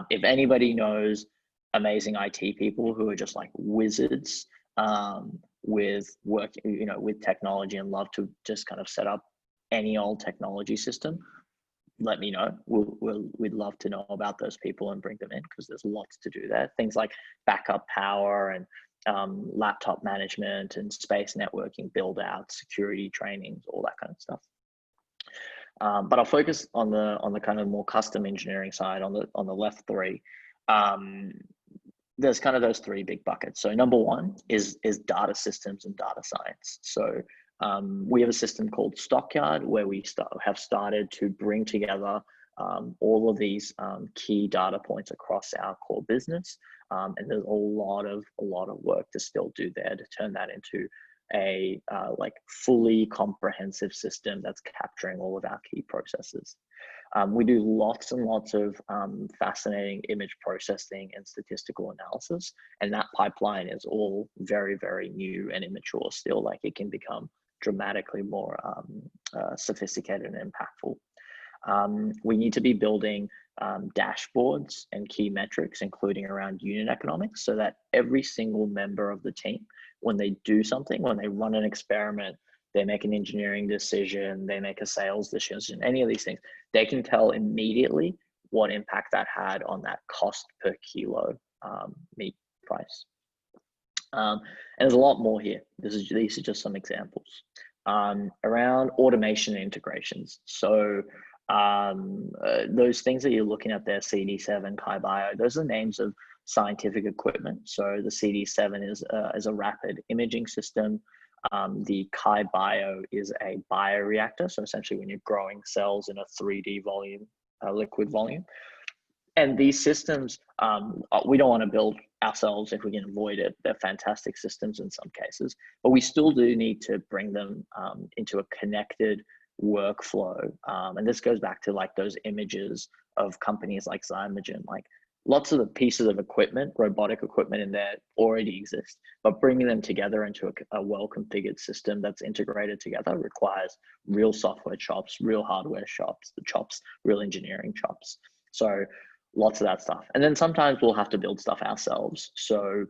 If anybody knows amazing IT people who are just like wizards with work, you know, with technology, and love to just kind of set up any old technology system, let me know. We'd love to know about those people and bring them in, because there's lots to do there. Things like backup power and laptop management and space networking build out, security trainings, all that kind of stuff. But I'll focus on the kind of more custom engineering side, on the left 3. There's kind of those 3 big buckets. So number 1 is data systems and data science. So we have a system called Stockyard, where we have started to bring together all of these key data points across our core business. And there's a lot of work to still do there to turn that into a like fully comprehensive system that's capturing all of our key processes. We do lots and lots of fascinating image processing and statistical analysis, and that pipeline is all very, very new and immature still. Like, it can become dramatically more sophisticated and impactful. We need to be building dashboards and key metrics, including around unit economics, so that every single member of the team, when they do something, when they run an experiment, they make an engineering decision, they make a sales decision, any of these things, they can tell immediately what impact that had on that cost per kilo meat price. And there's a lot more here. These are just some examples. Around automation and integrations. So those things that you're looking at there, CD7, KaiBio, those are names of scientific equipment. So the CD7 is a rapid imaging system. The KaiBio is a bioreactor. So essentially when you're growing cells in a 3D volume, liquid volume. And these systems, we don't want to build ourselves if we can avoid it. They're fantastic systems in some cases, but we still do need to bring them into a connected workflow. And this goes back to like those images of companies like Zymergen. Like, lots of the pieces of equipment, robotic equipment in there already exist, but bringing them together into a well-configured system that's integrated together requires real software chops, real hardware chops, real engineering chops. So lots of that stuff. And then sometimes we'll have to build stuff ourselves. So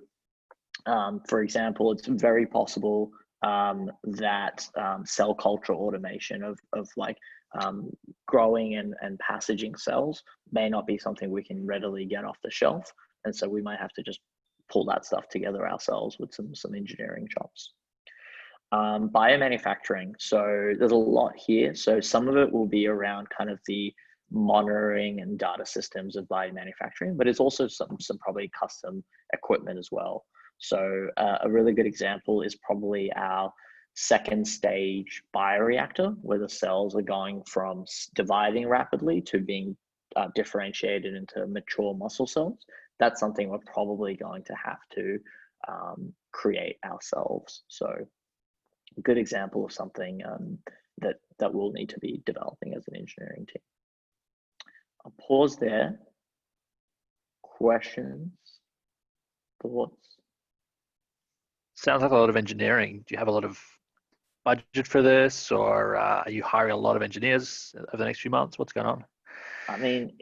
for example, it's very possible that cell culture automation of like growing and passaging cells may not be something we can readily get off the shelf. And so we might have to just pull that stuff together ourselves with some engineering chops. Biomanufacturing. So there's a lot here. So some of it will be around kind of the monitoring and data systems of biomanufacturing, but it's also some probably custom equipment as well. So a really good example is probably our second stage bioreactor, where the cells are going from dividing rapidly to being differentiated into mature muscle cells. That's something we're probably going to have to create ourselves. So a good example of something that we'll need to be developing as an engineering team. I'll pause there. Questions, thoughts? Sounds like a lot of engineering. Do you have a lot of budget for this, or are you hiring a lot of engineers over the next few months? What's going on? I mean,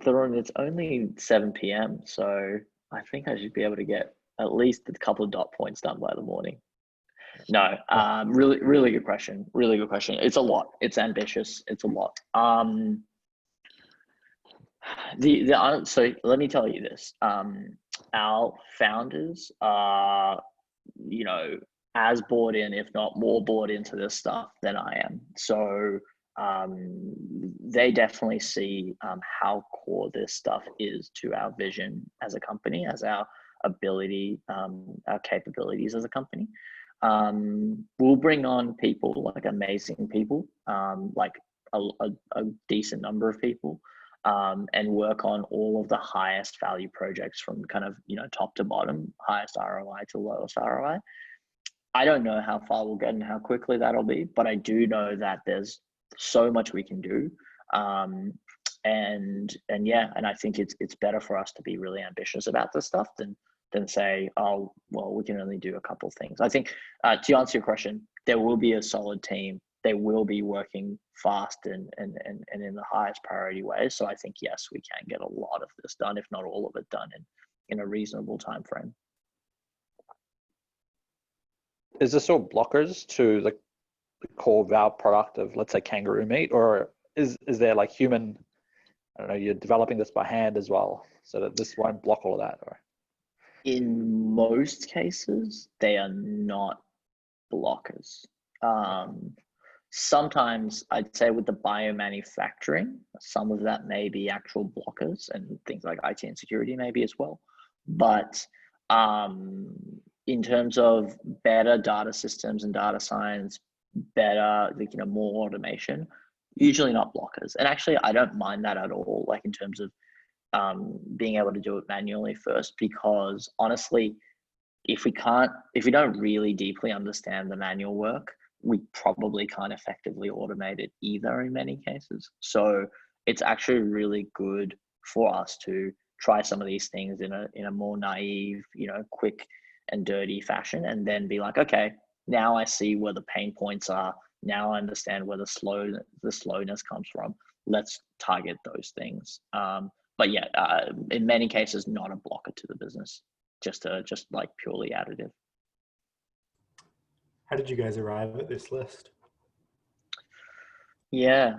Tharun, it's only 7 p.m, so I think I should be able to get at least a couple of dot points done by the morning. No, really, really good question. Really good question. It's a lot. It's ambitious. It's a lot. So let me tell you this. Our founders are, you know, as bought in, if not more bought into this stuff than I am. So they definitely see how core this stuff is to our vision as a company, as our ability, our capabilities as a company. We'll bring on people, like amazing people, like a decent number of people, and work on all of the highest value projects from kind of, you know, top to bottom, highest ROI to lowest ROI. I don't know how far we'll get and how quickly that'll be, but I do know that there's so much we can do. And yeah, and I think it's better for us to be really ambitious about this stuff than say, oh, well, we can only do a couple things. I think to answer your question, there will be a solid team. They will be working fast and in the highest priority way. So I think, yes, we can get a lot of this done, if not all of it done in a reasonable time frame. Is this all blockers to the core VOW product of, let's say, kangaroo meat, or is there like human, I don't know, you're developing this by hand as well, so that this won't block all of that? Or in most cases, they are not blockers. Sometimes I'd say with the biomanufacturing, some of that may be actual blockers, and things like IT and security maybe as well. But in terms of better data systems and data science, better, like, you know, more automation, usually not blockers. And actually, I don't mind that at all, like in terms of being able to do it manually first, because honestly, if we don't really deeply understand the manual work, we probably can't effectively automate it either in many cases. So it's actually really good for us to try some of these things in a more naive, you know, quick and dirty fashion, and then be like, okay, now I see where the pain points are. Now I understand where the slowness comes from. Let's target those things. But yeah, in many cases, not a blocker to the business, just like purely additive. How did you guys arrive at this list? Yeah,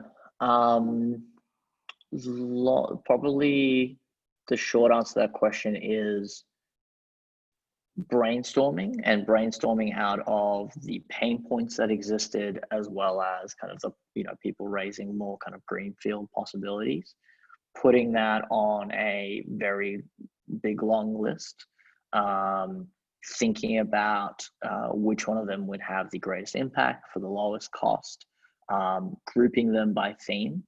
probably the short answer to that question is brainstorming out of the pain points that existed, as well as kind of the, you know, people raising more kind of greenfield possibilities, putting that on a very big long list, thinking about which one of them would have the greatest impact for the lowest cost, grouping them by theme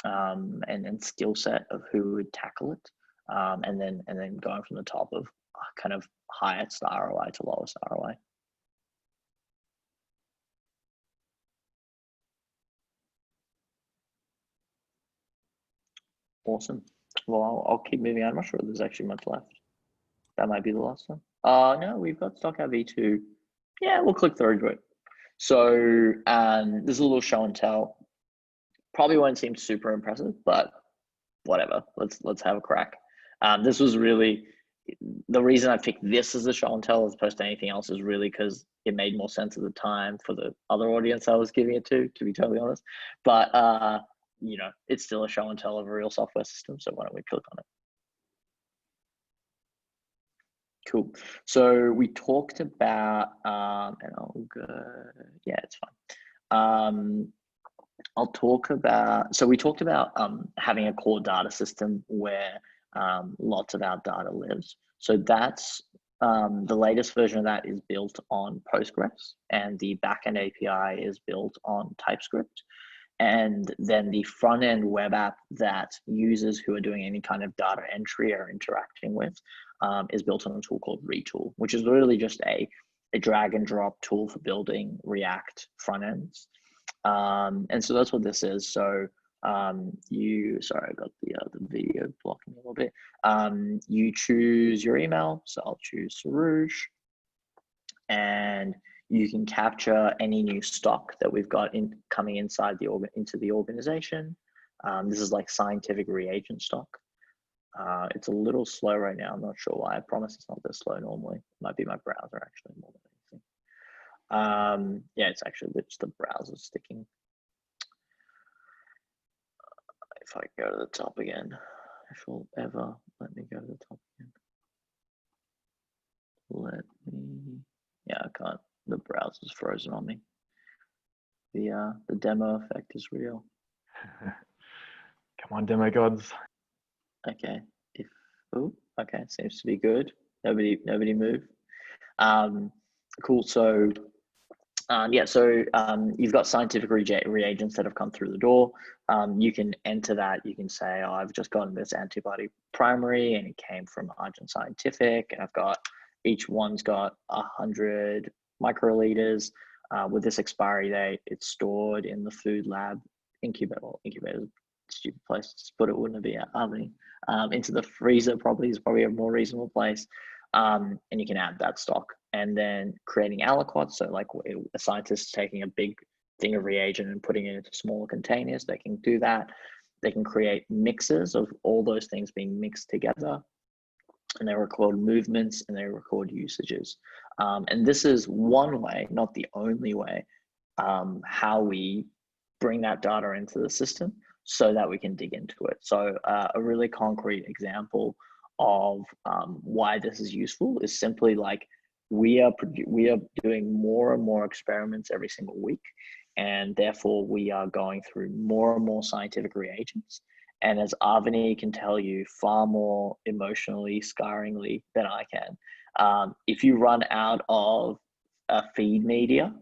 and skill set of who would tackle it, and then going from the top of kind of highest ROI to lowest ROI. Awesome. Well, I'll keep moving on. I'm not sure there's actually much left. That might be the last one. No, we've got Stockout V2. Yeah, we'll click through to it. So this is a little show and tell. Probably won't seem super impressive, but whatever. Let's have a crack. This was really the reason I picked this as a show and tell as opposed to anything else is really because it made more sense at the time for the other audience I was giving it to be totally honest. But you know, it's still a show and tell of a real software system. So why don't we click on it? Cool. So we talked about, and I'll go, yeah, it's fine. I'll talk about, so we talked about having a core data system where lots of our data lives. So that's the latest version of that is built on Postgres, and the backend API is built on TypeScript. And then the front end web app that users who are doing any kind of data entry are interacting with is built on a tool called Retool, which is literally just a drag and drop tool for building React front ends. And so that's what this is. So sorry, I got the video blocking a little bit. You choose your email. So I'll choose Soroush, and you can capture any new stock that we've got coming inside into the organization. This is like scientific reagent stock. It's a little slow right now. I'm not sure why. I promise it's not this slow normally. It might be my browser actually more than anything. Yeah, it's actually just the browser sticking. If I go to the top again, if you'll ever let me go to the top again. Let me, yeah, I can't. The browser's frozen on me. The demo effect is real. Come on, demo gods. Okay, okay, seems to be good. Nobody move. Cool. So you've got scientific reagents that have come through the door. You can enter that. You can say, oh, I've just gotten this antibody primary and it came from Argent Scientific, and I've got, each one's got 100 microliters. With this expiry date, it's stored in the food lab incubator. Well, incubator is a stupid place to put it, wouldn't it be? Oven. Into the freezer probably is probably a more reasonable place. And you can add that stock, and then creating aliquots. So like a scientist taking a big thing of reagent and putting it into smaller containers, they can do that. They can create mixes of all those things being mixed together, and they record movements and they record usages. And this is one way, not the only way, how we bring that data into the system so that we can dig into it. So a really concrete example of why this is useful is simply like we are doing more and more experiments every single week, and therefore we are going through more and more scientific reagents. And as Avani can tell you far more emotionally scarringly than I can, if you run out of feed media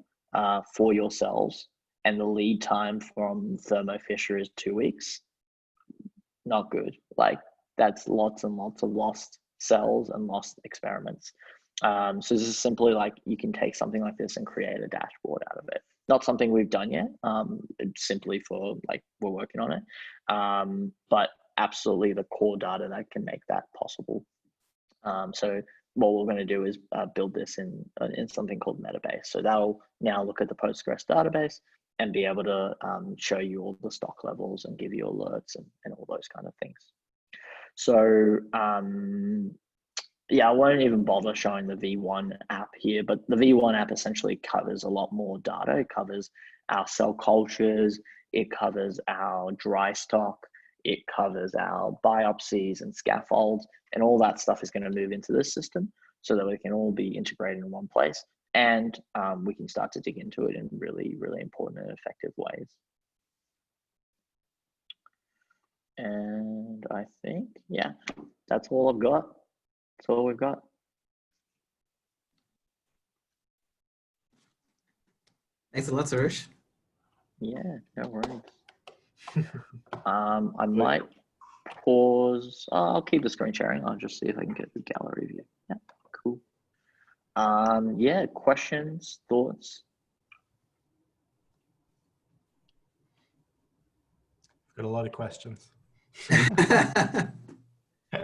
for your cells, and the lead time from Thermo Fisher is 2 weeks, not good. Like, that's lots and lots of lost cells and lost experiments. So this is simply like, you can take something like this and create a dashboard out of it. Not something we've done yet, simply for like, we're working on it. But absolutely the core data that can make that possible. So what we're going to do is build this in something called Metabase. So that'll now look at the Postgres database and be able to show you all the stock levels and give you alerts and all those kind of things. So yeah, I won't even bother showing the V1 app here, but the V1 app essentially covers a lot more data. It covers our cell cultures, it covers our dry stock, it covers our biopsies and scaffolds, and all that stuff is going to move into this system so that we can all be integrated in one place, and we can start to dig into it in really, really important and effective ways. And I think, yeah, that's all I've got. That's all we've got. Thanks a lot, Soroush. Yeah, no worries. I might pause. I'll keep the screen sharing. I'll just see if I can get the gallery view. Yeah, cool. Yeah, questions, thoughts? Got a lot of questions.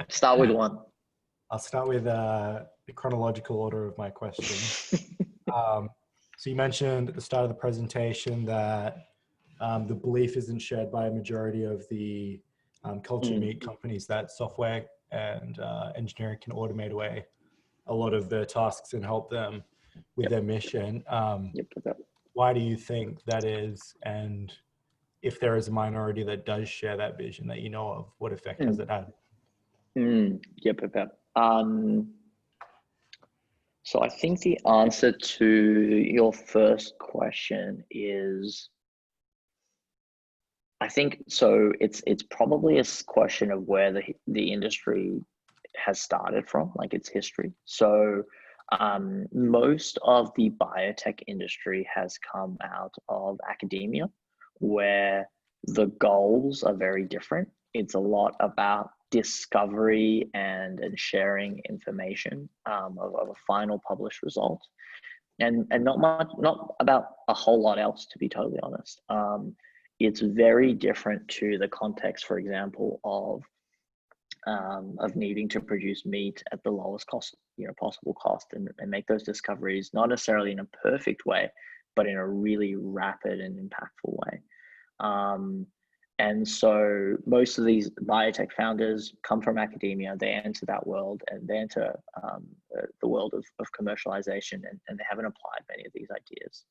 Start with one. I'll start with the chronological order of my questions. So you mentioned at the start of the presentation that the belief isn't shared by a majority of the cultured meat companies that software and engineering can automate away a lot of their tasks and help them with their mission. Why do you think that is? And if there is a minority that does share that vision that you know of, what effect has it had? So I think the answer to your first question is, I think so. It's probably a question of where the industry has started from, like its history. So most of the biotech industry has come out of academia, where the goals are very different. It's a lot about discovery and sharing information of a final published result, and not about a whole lot else, to be totally honest. It's very different to the context, for example, of needing to produce meat at the lowest cost, possible cost, and make those discoveries, not necessarily in a perfect way, but in a really rapid and impactful way. And so most of these biotech founders come from academia, they enter that world and they enter the world of commercialization, and they haven't applied many of these ideas.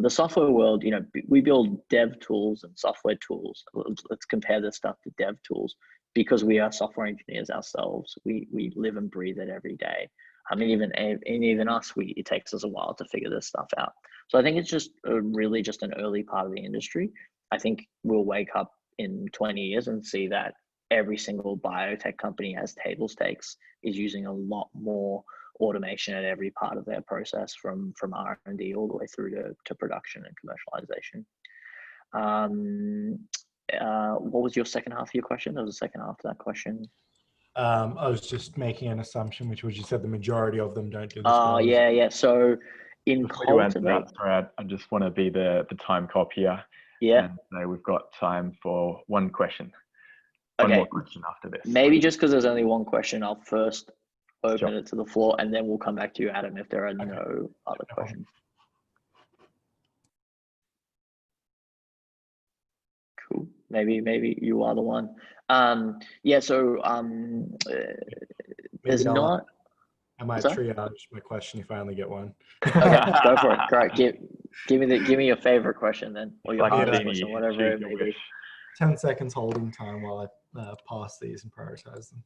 The software world, we build dev tools and software tools. Let's compare this stuff to dev tools because we are software engineers ourselves. We live and breathe it every day. I mean, even us, it takes us a while to figure this stuff out. So I think it's just really just an early part of the industry. I think we'll wake up in 20 years and see that every single biotech company has table stakes, is using a lot more automation at every part of their process, from R&D all the way through to production and commercialization. What was your second half of your question? There was a second half to that question. I was just making an assumption, which was you said the majority of them don't do this. Yeah. So in Before you answer cultivate, that, sorry, I just want to be the time cop here. yeah. And so we've got time for one question. One Okay. more question after this. Maybe just because there's only one question, I'll first open it to the floor, and then we'll come back to you, Adam, if there are no other questions. Cool. Maybe you are the one. Yeah. So there's not. I might triage my question if I only get one. Okay, go for it. Great. Give me your favorite question then, or your hardest question, whatever it may be. 10 seconds holding time while I pass these and prioritize them.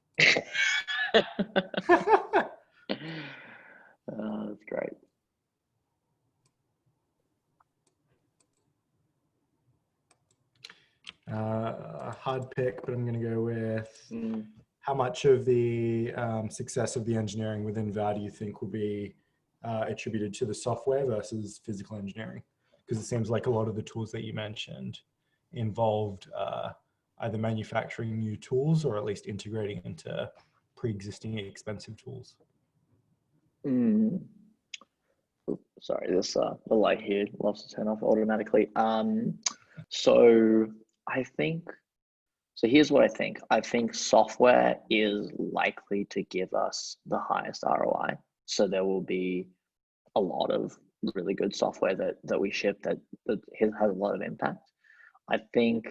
That's great. A hard pick, but I'm going to go with how much of the success of the engineering within VOW do you think will be attributed to the software versus physical engineering? Because it seems like a lot of the tools that you mentioned involved either manufacturing new tools or at least integrating into pre-existing expensive tools. Sorry, the light here loves to turn off automatically. So here's what I think. I think software is likely to give us the highest ROI. So there will be a lot of really good software that we ship that has a lot of impact. I think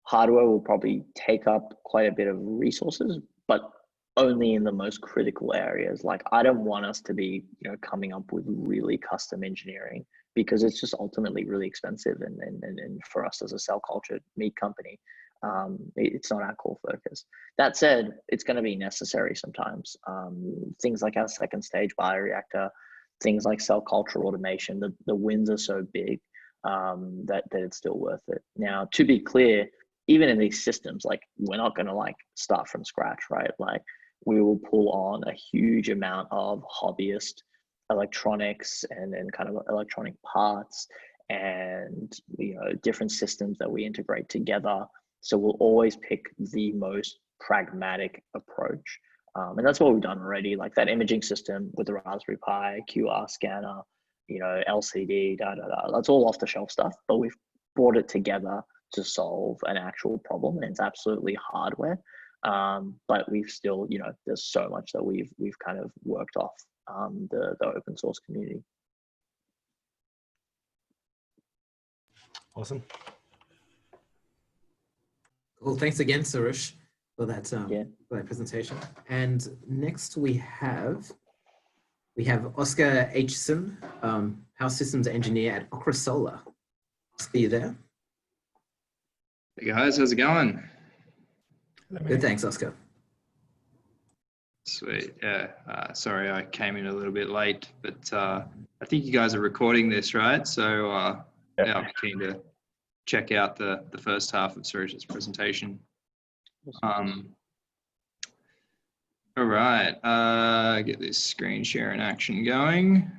hardware will probably take up quite a bit of resources, but only in the most critical areas. Like, I don't want us to be, coming up with really custom engineering, because it's just ultimately really expensive. And for us as a cell culture meat company, it's not our core focus. That said, it's going to be necessary sometimes. Things like our second stage bioreactor, things like cell culture automation, the wins are so big that it's still worth it. Now, to be clear, even in these systems, like, we're not going to start from scratch, right? Like, we will pull on a huge amount of hobbyist electronics and kind of electronic parts and different systems that we integrate together. So we'll always pick the most pragmatic approach. And that's what we've done already, like that imaging system with the Raspberry Pi, QR scanner, LCD, that's all off the shelf stuff, but we've brought it together to solve an actual problem, and it's absolutely hardware. But we've still, there's so much that we've kind of worked off the open source community. Awesome. Well, thanks again, Soroush, for that for that presentation. And next we have Oscar Aitchison, House Systems Engineer at Okra Solar. Oscar, you there? Hey guys, how's it going? Good, thanks, Oscar. Sweet. Yeah. Sorry, I came in a little bit late, but I think you guys are recording this, right? So yeah, I'm keen to check out the first half of Soroush's presentation. All right. Get this screen share in action going.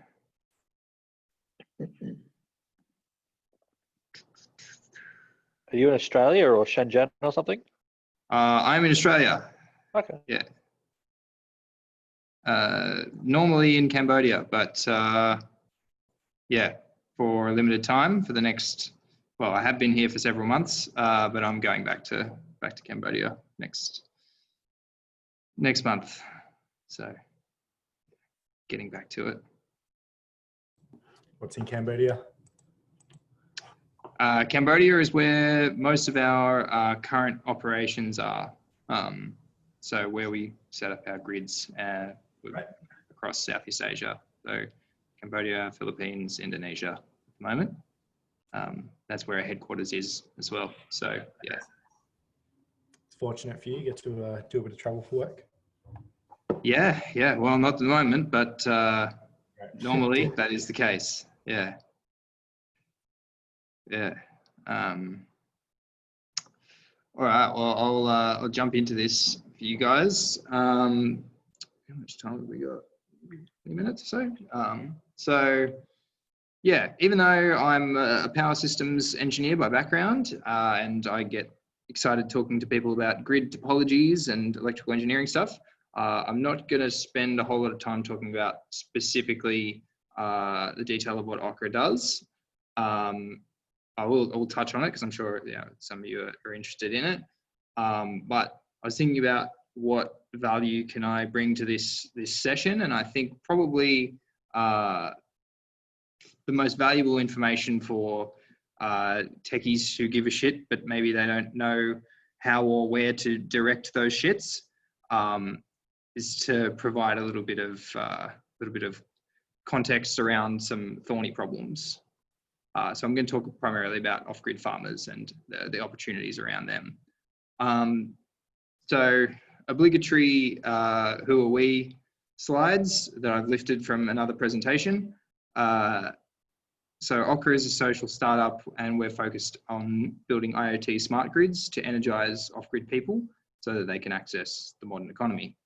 Are you in Australia or Shenzhen or something? I'm in Australia. Okay. Yeah. Normally in Cambodia, but yeah, for a limited time for the next. Well, I have been here for several months, but I'm going back to Cambodia next month. So, getting back to it. What's in Cambodia? Cambodia is where most of our current operations are. So where we set up our grids across Southeast Asia. So Cambodia, Philippines, Indonesia at the moment. That's where our headquarters is as well. So yeah. It's fortunate for you. You get to do a bit of travel for work. Yeah. Well, not at the moment, but normally that is the case. Yeah. All right. Well, I'll jump into this for you guys. How much time have we got? 20 minutes or so. So yeah, even though I'm a power systems engineer by background, and I get excited talking to people about grid topologies and electrical engineering stuff, I'm not going to spend a whole lot of time talking about specifically the detail of what Okra does. I will touch on it because I'm sure some of you are interested in it. But I was thinking about what value can I bring to this session, and I think probably the most valuable information for techies who give a shit, but maybe they don't know how or where to direct those shits, is to provide a little bit of context around some thorny problems. So I'm going to talk primarily about off-grid farmers and the opportunities around them. So obligatory who are we slides that I've lifted from another presentation. So Okra is a social startup, and we're focused on building IoT smart grids to energize off-grid people so that they can access the modern economy.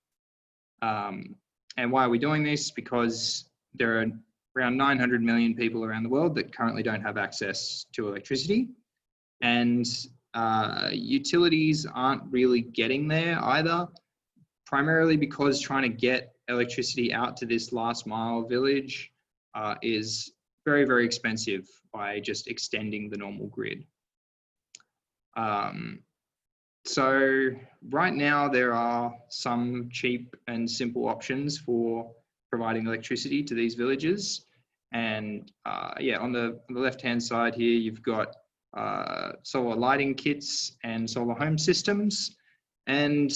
And why are we doing this? Because there are around 900 million people around the world that currently don't have access to electricity, and utilities aren't really getting there either, primarily because trying to get electricity out to this last mile village is very, very expensive by just extending the normal grid. So right now there are some cheap and simple options for providing electricity to these villages. And yeah, on the left-hand side here, you've got solar lighting kits and solar home systems. And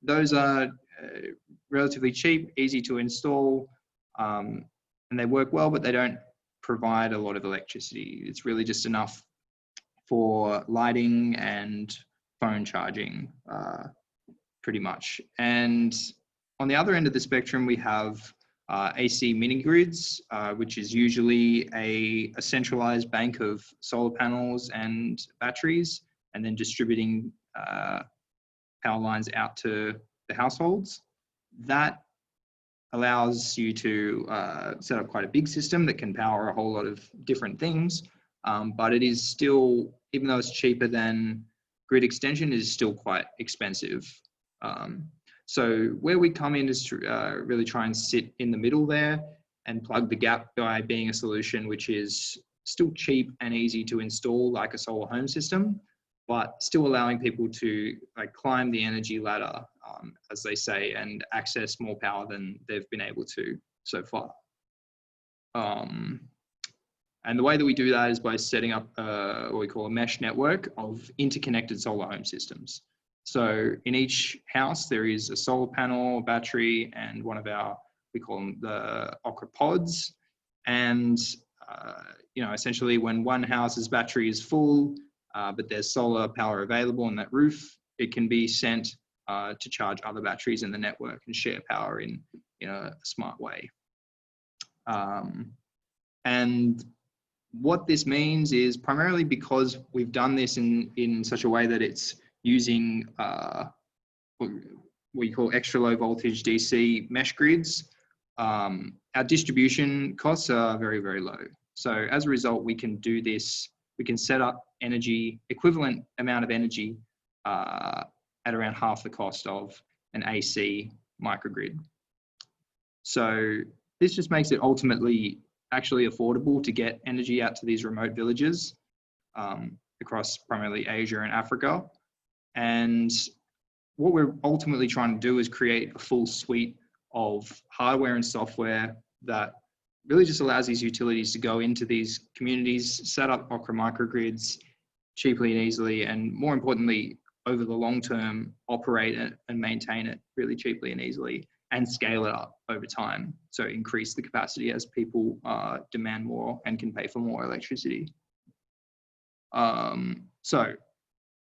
those are relatively cheap, easy to install, and they work well, but they don't provide a lot of electricity. It's really just enough for lighting and phone charging, pretty much. And on the other end of the spectrum, we have AC mini grids, which is usually a centralized bank of solar panels and batteries, and then distributing power lines out to the households. That allows you to set up quite a big system that can power a whole lot of different things, but it is still, even though it's cheaper than grid extension, it is still quite expensive. So where we come in is to really try and sit in the middle there and plug the gap by being a solution which is still cheap and easy to install, like a solar home system, but still allowing people to climb the energy ladder, as they say, and access more power than they've been able to so far. And the way that we do that is by setting up what we call a mesh network of interconnected solar home systems. So in each house, there is a solar panel, a battery, and one of our, we call them the Okra pods. And, essentially when one house's battery is full, but there's solar power available on that roof, it can be sent to charge other batteries in the network and share power in a smart way. And what this means is primarily because we've done this in such a way that it's using what we call extra low voltage DC mesh grids, our distribution costs are very, very low. So as a result, we can do this, we can set up equivalent amount of energy at around half the cost of an AC microgrid. So this just makes it ultimately actually affordable to get energy out to these remote villages across primarily Asia and Africa. And what we're ultimately trying to do is create a full suite of hardware and software that really just allows these utilities to go into these communities, set up Okra microgrids cheaply and easily, and more importantly, over the long term, operate it and maintain it really cheaply and easily, and scale it up over time. So increase the capacity as people demand more and can pay for more electricity. So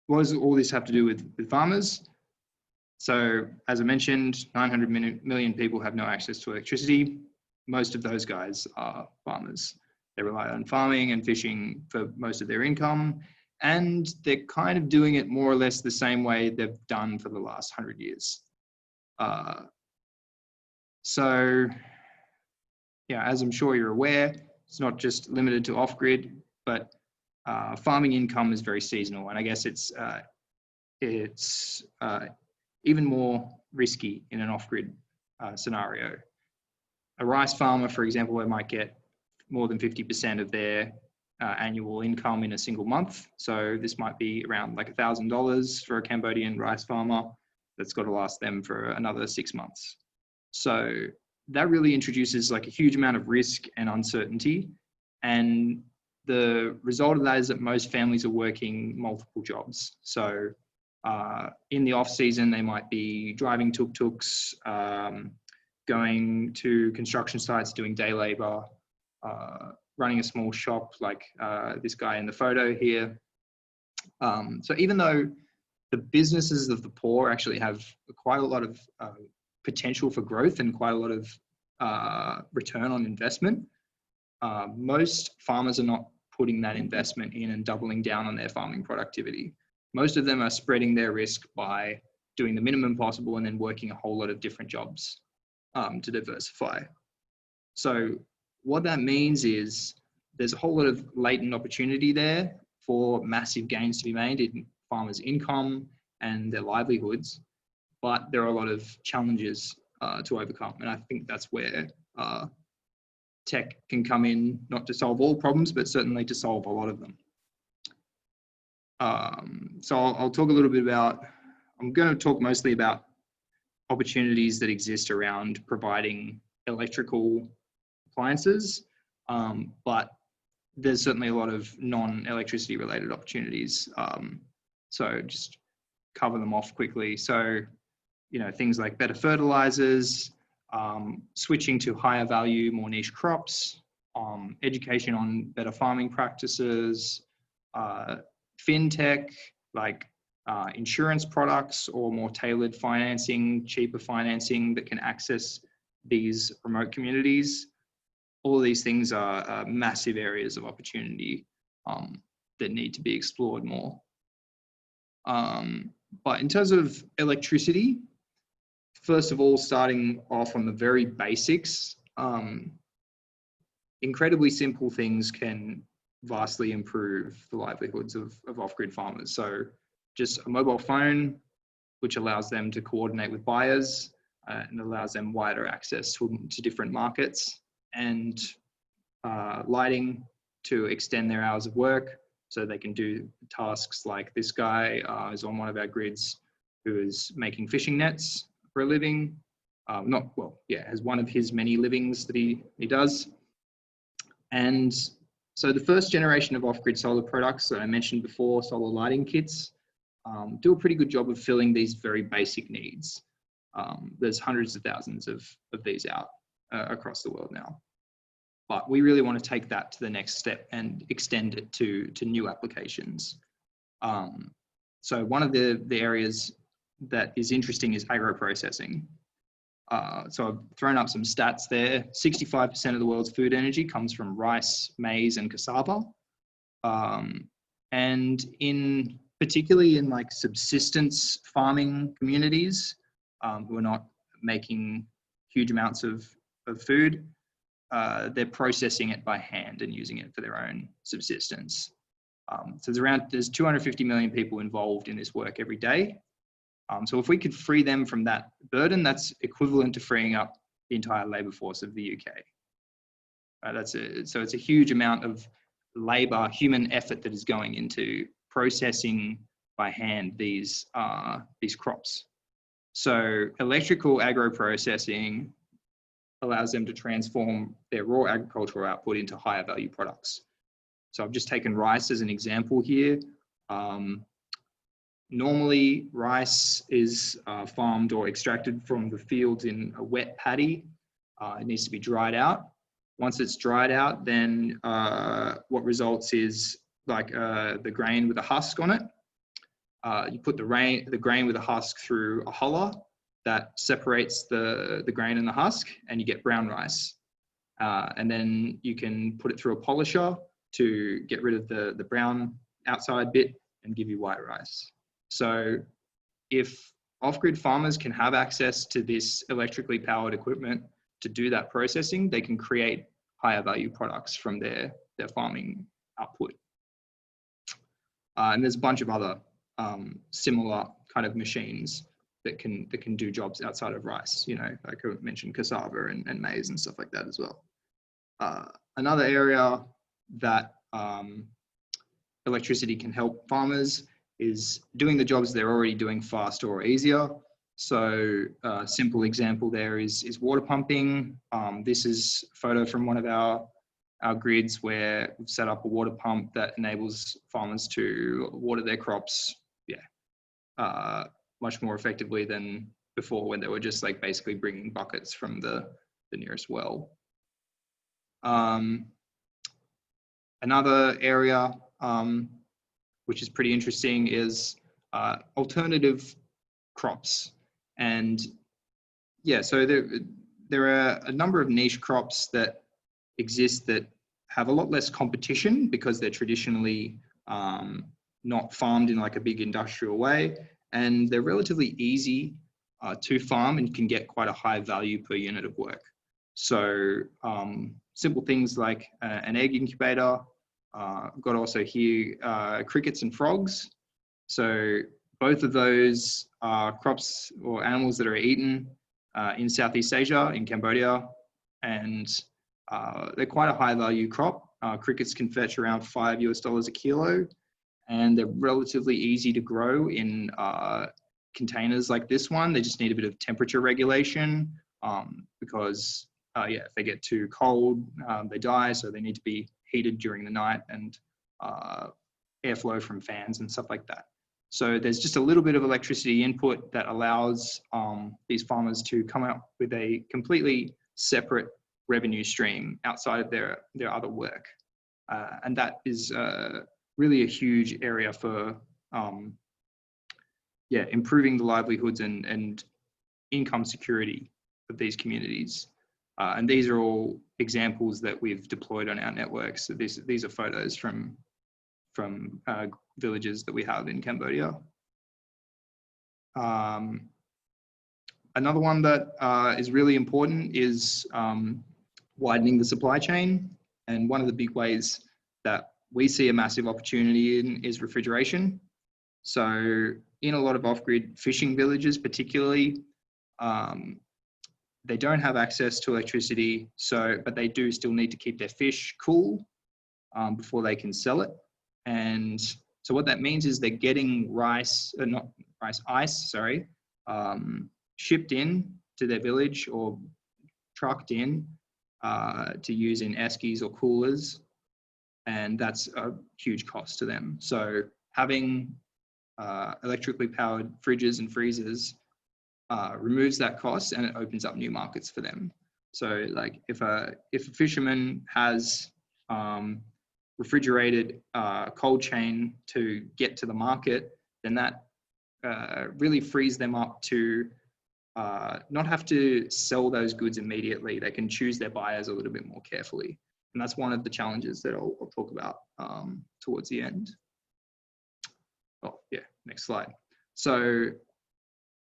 what does all this have to do with farmers? So as I mentioned, 900 million people have no access to electricity. Most of those guys are farmers. They rely on farming and fishing for most of their income, and they're kind of doing it more or less the same way they've done for the last 100 years. So, yeah, as I'm sure you're aware, it's not just limited to off-grid, but farming income is very seasonal, and I guess it's even more risky in an off-grid scenario. A rice farmer, for example, they might get more than 50% of their annual income in a single month. So this might be around like $1,000 for a Cambodian rice farmer that's got to last them for another 6 months. So that really introduces like a huge amount of risk and uncertainty. And the result of that is that most families are working multiple jobs. So in the off season, they might be driving tuk-tuks, going to construction sites, doing day labor, running a small shop like this guy in the photo here. So even though the businesses of the poor actually have quite a lot of potential for growth and quite a lot of return on investment, most farmers are not putting that investment in and doubling down on their farming productivity. Most of them are spreading their risk by doing the minimum possible and then working a whole lot of different jobs to diversify. So what that means is there's a whole lot of latent opportunity there for massive gains to be made in farmers' income and their livelihoods, but there are a lot of challenges to overcome. And I think that's where tech can come in, not to solve all problems, but certainly to solve a lot of them. So I'll talk a little bit about, I'm going to talk mostly about opportunities that exist around providing electrical appliances, but there's certainly a lot of non-electricity related opportunities. So just cover them off quickly. So, you know, things like better fertilizers, switching to higher value, more niche crops, education on better farming practices, fintech, like insurance products or more tailored financing, cheaper financing that can access these remote communities. All of these things are massive areas of opportunity that need to be explored more. But in terms of electricity, first of all, starting off on the very basics, incredibly simple things can vastly improve the livelihoods of off-grid farmers. So just a mobile phone, which allows them to coordinate with buyers and allows them wider access to different markets, and lighting to extend their hours of work so they can do tasks like this guy is on one of our grids who is making fishing nets for a living. As one of his many livings that he does. And so the first generation of off-grid solar products that I mentioned before, solar lighting kits, do a pretty good job of filling these very basic needs. There's hundreds of thousands of these out across the world now. But we really want to take that to the next step and extend it to new applications. So one of the areas that is interesting is agro-processing. So I've thrown up some stats there. 65% of the world's food energy comes from rice, maize, and cassava. And particularly in like subsistence farming communities who are not making huge amounts of food, they're processing it by hand and using it for their own subsistence. So there's 250 million people involved in this work every day. So if we could free them from that burden, that's equivalent to freeing up the entire labour force of the UK. So it's a huge amount of labour, human effort that is going into processing by hand these crops. So electrical agro-processing allows them to transform their raw agricultural output into higher value products. So I've just taken rice as an example here. Normally, rice is farmed or extracted from the fields in a wet paddy. It needs to be dried out. Once it's dried out, then what results is like the grain with a husk on it. You put the grain with a husk through a huller that separates the grain and the husk, and you get brown rice. And then you can put it through a polisher to get rid of the brown outside bit and give you white rice. So if off-grid farmers can have access to this electrically powered equipment to do that processing, they can create higher value products from their farming output. And there's a bunch of other similar kind of machines that can do jobs outside of rice, you know, like I mentioned cassava and maize and stuff like that as well. Another area that electricity can help farmers is doing the jobs they're already doing faster or easier. So a simple example there is water pumping. This is a photo from one of our grids where we've set up a water pump that enables farmers to water their crops, much more effectively than before when they were just like basically bringing buckets from the nearest well. Another area which is pretty interesting is alternative crops. And yeah, so there are a number of niche crops that exist that have a lot less competition because they're traditionally not farmed in like a big industrial way, and they're relatively easy to farm and can get quite a high value per unit of work. So simple things like an egg incubator. I've got also here crickets and frogs. So both of those are crops or animals that are eaten in Southeast Asia, in Cambodia, and they're quite a high value crop. Crickets can fetch around $5 a kilo, and they're relatively easy to grow in containers like this one. They just need a bit of temperature regulation because if they get too cold, they die, so they need to be heated during the night and airflow from fans and stuff like that. So there's just a little bit of electricity input that allows these farmers to come out with a completely separate revenue stream outside of their other work. And that is really a huge area for improving the livelihoods and income security of these communities. And these are all examples that we've deployed on our networks. So these are photos from villages that we have in Cambodia. Another one that is really important is widening the supply chain. And one of the big ways that we see a massive opportunity in is refrigeration. So in a lot of off-grid fishing villages particularly, they don't have access to electricity, but they do still need to keep their fish cool before they can sell it. And so what that means is they're getting ice, shipped in to their village or trucked in to use in eskies or coolers. And that's a huge cost to them. So having electrically powered fridges and freezers removes that cost, and it opens up new markets for them. So like if a fisherman has refrigerated cold chain to get to the market, then that really frees them up to not have to sell those goods immediately. They can choose their buyers a little bit more carefully. And that's one of the challenges that I'll talk about towards the end. Oh yeah, next slide. So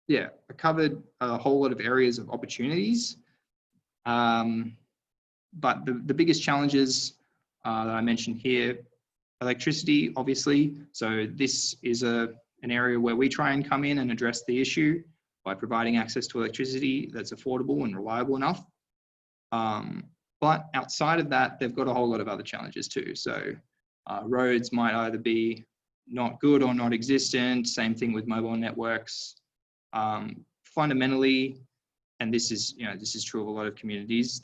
yeah, I covered a whole lot of areas of opportunities. But the biggest challenges that I mentioned here, electricity, obviously. So this is an area where we try and come in and address the issue by providing access to electricity that's affordable and reliable enough. But outside of that, they've got a whole lot of other challenges too. So roads might either be not good or not existent. Same thing with mobile networks. Fundamentally, and this is, this is true of a lot of communities.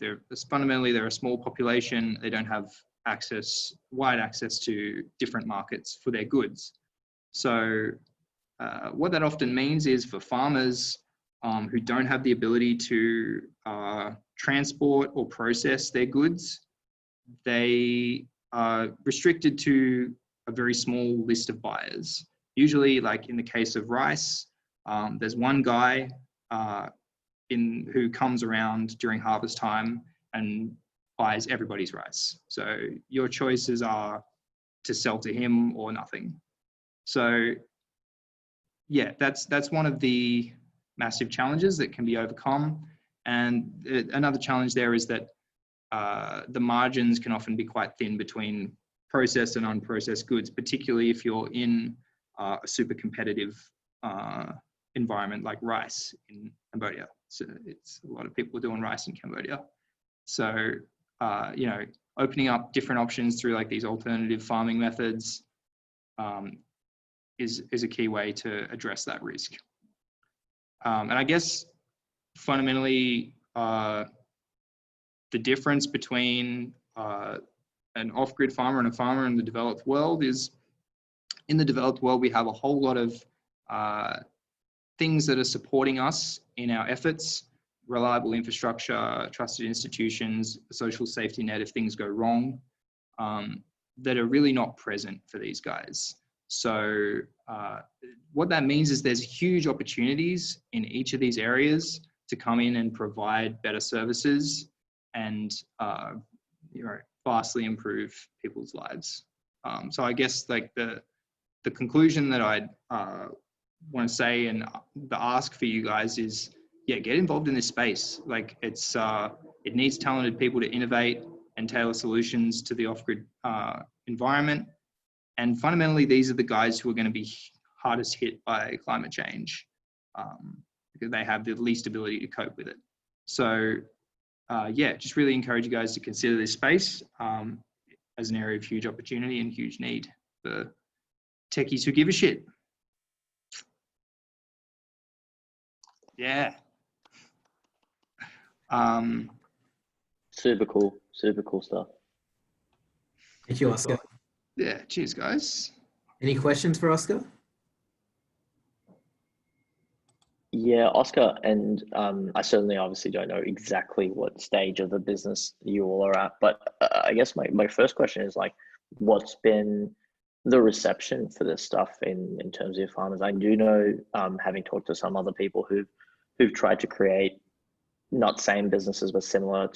Fundamentally, they're a small population. They don't have wide access to different markets for their goods. So what that often means is for farmers who don't have the ability to transport or process their goods, they are restricted to a very small list of buyers. Usually, like in the case of rice, there's one guy who comes around during harvest time and buys everybody's rice. So your choices are to sell to him or nothing. So yeah, that's one of the massive challenges that can be overcome. And another challenge there is that the margins can often be quite thin between processed and unprocessed goods, particularly if you're in a super competitive environment like rice in Cambodia. So it's a lot of people doing rice in Cambodia. So, opening up different options through like these alternative farming methods is a key way to address that risk. And I guess fundamentally, the difference between an off-grid farmer and a farmer in the developed world is, in the developed world, we have a whole lot of things that are supporting us in our efforts: reliable infrastructure, trusted institutions, a social safety net if things go wrong, that are really not present for these guys. So what that means is there's huge opportunities in each of these areas to come in and provide better services and vastly improve people's lives. So I guess like the conclusion that I'd want to say and the ask for you guys is, get involved in this space. Like it needs talented people to innovate and tailor solutions to the off-grid environment. And fundamentally, these are the guys who are going to be hardest hit by climate change because they have the least ability to cope with it. So just really encourage you guys to consider this space as an area of huge opportunity and huge need for techies who give a shit. Yeah. Super cool stuff. Thank you, Oscar. Yeah, cheers, guys. Any questions for Oscar? Yeah, Oscar, and I certainly obviously don't know exactly what stage of the business you all are at, but I guess my first question is like, what's been the reception for this stuff in terms of your farmers? I do know, having talked to some other people who've tried to create not same businesses, but similar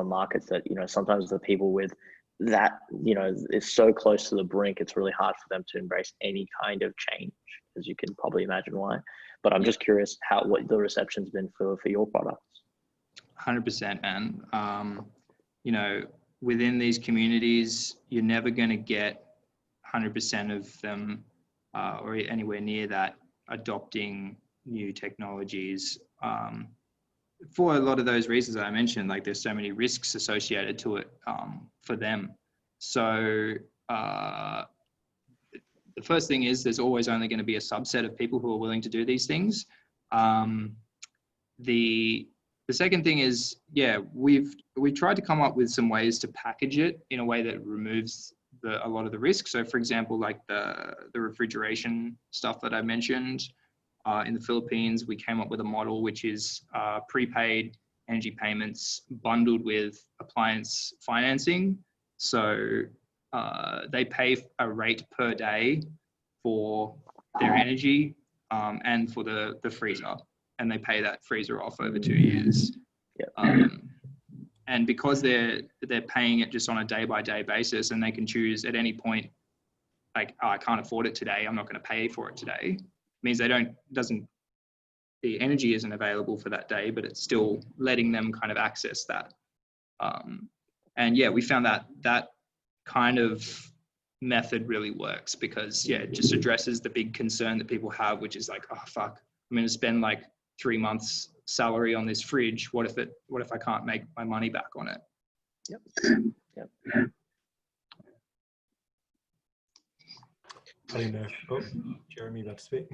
markets, that, sometimes the people with that, is so close to the brink, it's really hard for them to embrace any kind of change, as you can probably imagine why. But I'm just curious what the reception's been for your products. 100%, man. Within these communities, you're never going to get 100% of them or anywhere near that adopting new technologies for a lot of those reasons that I mentioned. Like, there's so many risks associated to it for them. So the first thing is, there's always only going to be a subset of people who are willing to do these things. The second thing is, we've tried to come up with some ways to package it in a way that removes a lot of the risk. So for example, like the refrigeration stuff that I mentioned, in the Philippines, we came up with a model which is prepaid energy payments bundled with appliance financing. So they pay a rate per day for their energy and for the freezer, and they pay that freezer off over 2 years. And because they're paying it just on a day-by-day basis, and they can choose at any point, like, I can't afford it today, I'm not going to pay for it today, means the energy isn't available for that day, but it's still letting them kind of access that. And we found that kind of method really works because it just addresses the big concern that people have, which is like, oh fuck, I'm going to spend like 3 months salary on this fridge. What if I can't make my money back on it? Yep. I don't know. Oh, Jeremy, about to speak.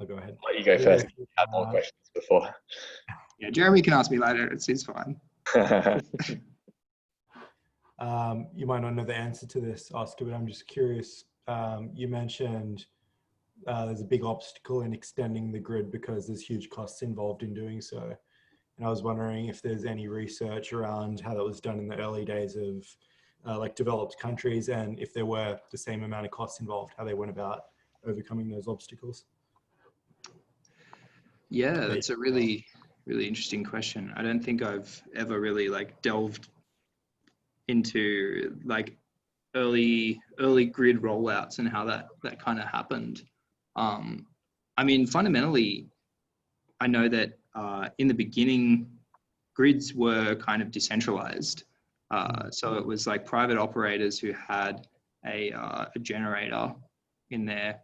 I'll go ahead. Let you go first. I have more questions before. Yeah, Jeremy can ask me later. It's fine. You might not know the answer to this, Oscar, but I'm just curious. You mentioned there's a big obstacle in extending the grid because there's huge costs involved in doing so. And I was wondering if there's any research around how that was done in the early days of like developed countries, and if there were the same amount of costs involved, how they went about overcoming those obstacles. Yeah, that's a really interesting question. I don't think I've ever really like delved into like early grid rollouts and how that kind of happened. I mean, fundamentally, I know that in the beginning, grids were kind of decentralized. So it was like private operators who had a generator in their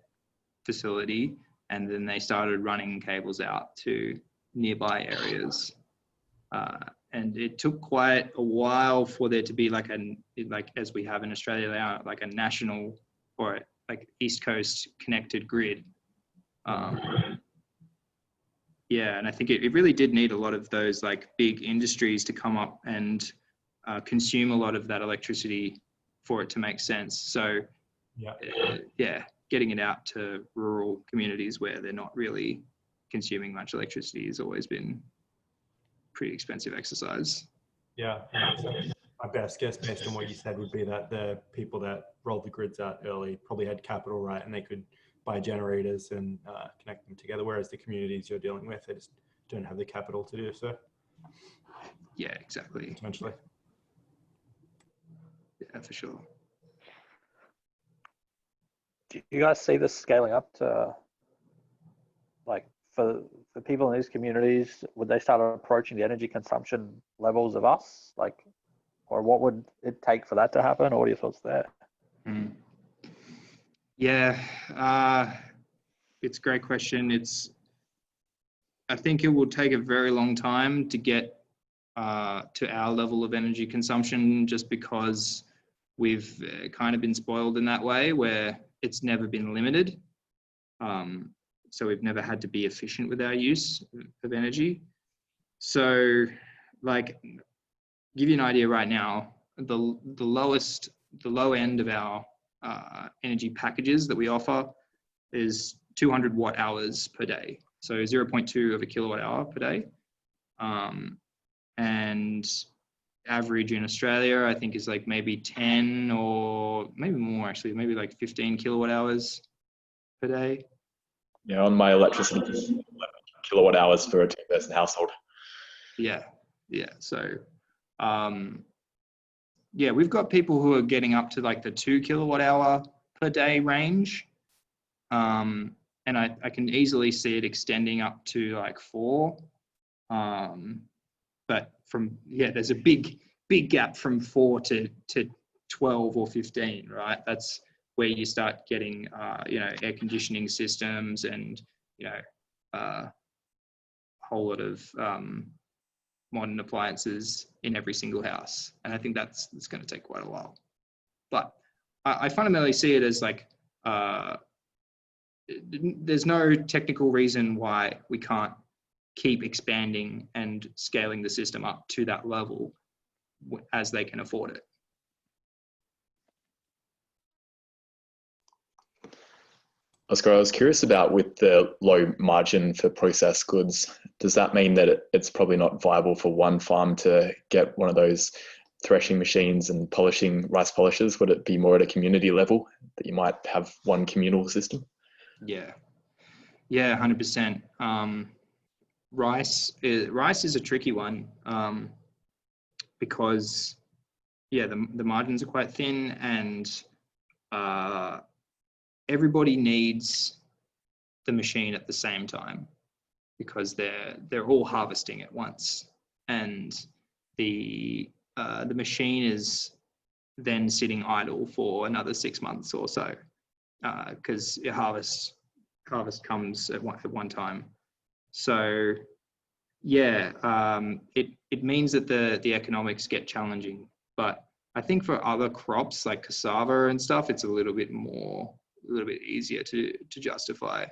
facility, and then they started running cables out to nearby areas. And it took quite a while for there to be like as we have in Australia now, like a national or like East Coast connected grid. Yeah, and I think it really did need a lot of those like big industries to come up and consume a lot of that electricity for it to make sense. So yeah, getting it out to rural communities where they're not really consuming much electricity has always been pretty expensive exercise. Yeah, my best guess based on what you said would be that the people that rolled the grids out early probably had capital, right, and they could buy generators and connect them together, whereas the communities you're dealing with, they just don't have the capital to do so. Yeah, exactly. Potentially. Yeah, for sure. Do you guys see this scaling up to, like, for people in these communities, would they start approaching the energy consumption levels of us? Like, or what would it take for that to happen? Or what are your thoughts there? Yeah, it's a great question. I think it will take a very long time to get to our level of energy consumption, just because we've kind of been spoiled in that way where it's never been limited. So we've never had to be efficient with our use of energy. So, like, give you an idea right now, the low end of our energy packages that we offer is 200 watt hours per day. So 0.2 of a kilowatt hour per day. And average in Australia, I think, is like maybe 10 or maybe more actually, maybe like 15 kilowatt hours per day. Yeah, on my electricity, 11 kilowatt hours for a two-person household. Yeah. So, yeah, we've got people who are getting up to like the 2 kilowatt hour per day range. And I can easily see it extending up to like 4. But there's a big gap from 4 to 12 or 15, right? That's where you start getting, air conditioning systems and, a whole lot of modern appliances in every single house. And I think it's going to take quite a while. But I fundamentally see it as like, there's no technical reason why we can't keep expanding and scaling the system up to that level as they can afford it. Oscar, I was curious about with the low margin for processed goods, does that mean that it's probably not viable for one farm to get one of those threshing machines and polishing rice polishers? Would it be more at a community level that you might have one communal system? Yeah, 100%. Rice is a tricky one because the margins are quite thin, and everybody needs the machine at the same time because they're all harvesting at once, and the machine is then sitting idle for another 6 months or so because harvest comes at one time. So it means that the economics get challenging. But I think for other crops like cassava and stuff, it's a little bit easier to justify.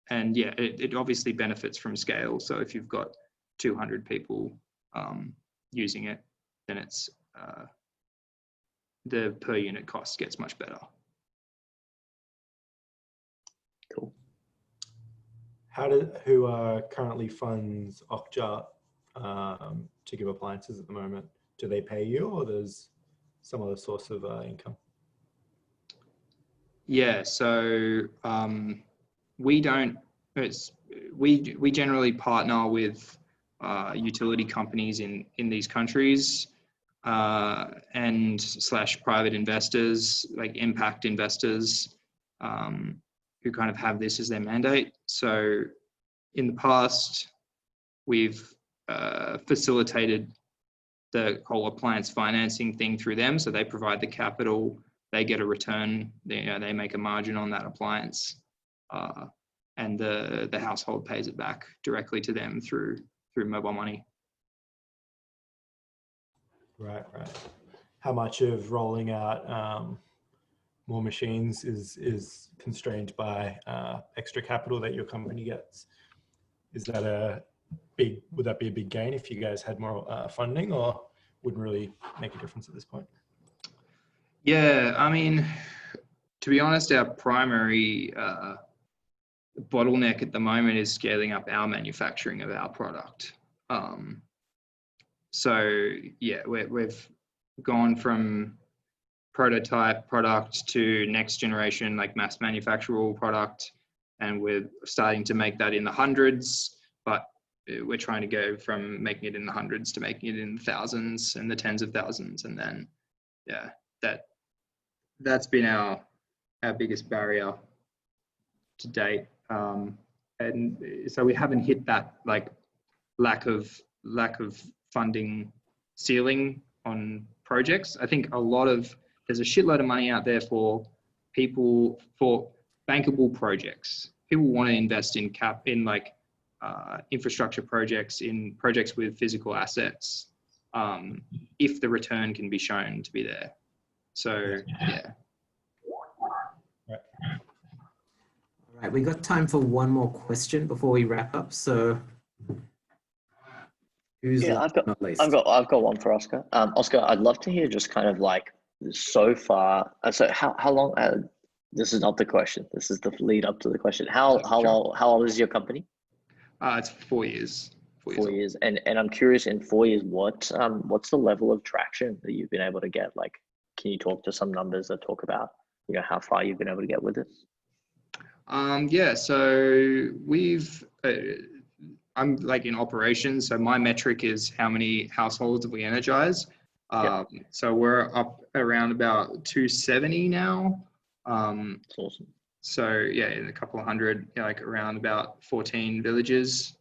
And yeah, it obviously benefits from scale. So if you've got 200 people using it, then it's the per unit cost gets much better. Cool. Who currently funds Okja to give appliances at the moment? Do they pay you, or there's some other source of income? Yeah, so we don't. We generally partner with utility companies in these countries and / private investors, like impact investors, who kind of have this as their mandate. So in the past, we've facilitated the whole appliance financing thing through them. So they provide the capital, they get a return, they make a margin on that appliance, and the household pays it back directly to them through mobile money. Right. How much of rolling out more machines is constrained by extra capital that your company gets? Is that would that be a big gain if you guys had more funding, or wouldn't really make a difference at this point? Yeah, I mean, to be honest, our primary bottleneck at the moment is scaling up our manufacturing of our product. So yeah, we've gone from prototype product to next generation, like mass manufacturable product, and we're starting to make that in the hundreds, but we're trying to go from making it in the hundreds to making it in the thousands and the tens of thousands. And then, yeah, that's been our biggest barrier to date. And so we haven't hit that like lack of funding ceiling on projects. I think there's a shitload of money out there for people, for bankable projects. People want to invest in infrastructure projects, in projects with physical assets, if the return can be shown to be there. So yeah. All right, we got time for one more question before we wrap up. So who's I've got one for Oscar. Oscar, I'd love to hear just kind of like so far. So how long? This is not the question. This is the lead up to the question. How old is your company? It's 4 years. 4 years. And I'm curious, in 4 years, what's the level of traction that you've been able to get? Like, can you talk to some numbers that talk about, how far you've been able to get with this? Yeah, so I'm like in operations. So my metric is how many households we energize. So we're up around about 270 now. That's awesome. So yeah, in a couple of hundred, like around about 14 villages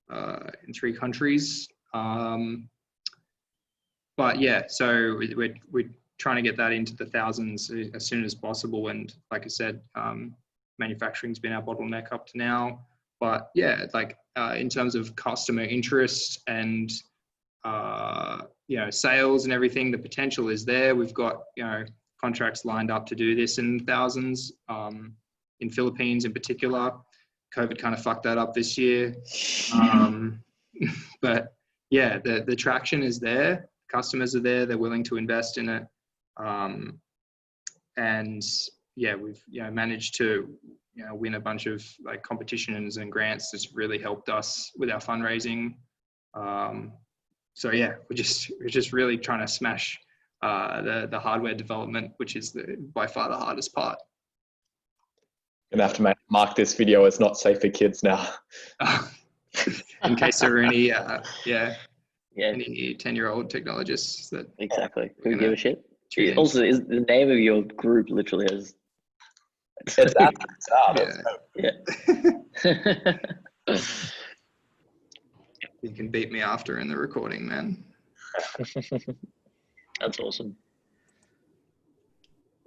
in 3 countries. But yeah, so we're trying to get that into the thousands as soon as possible. And like I said, manufacturing's been our bottleneck up to now. But yeah, like in terms of customer interest and sales and everything, the potential is there. We've got contracts lined up to do this in thousands. In Philippines in particular, COVID kind of fucked that up this year. But yeah, the traction is there. Customers are there. They're willing to invest in it. And yeah, we've managed to win a bunch of like competitions and grants that's really helped us with our fundraising. So yeah, we're just really trying to smash the hardware development, which is by far the hardest part. Gonna have to mark this video as not safe for kids now. In case there are any any 10-year-old technologists that exactly who give a shit. Also, is the name of your group literally is it's yeah. You can beat me after in the recording, man. That's awesome.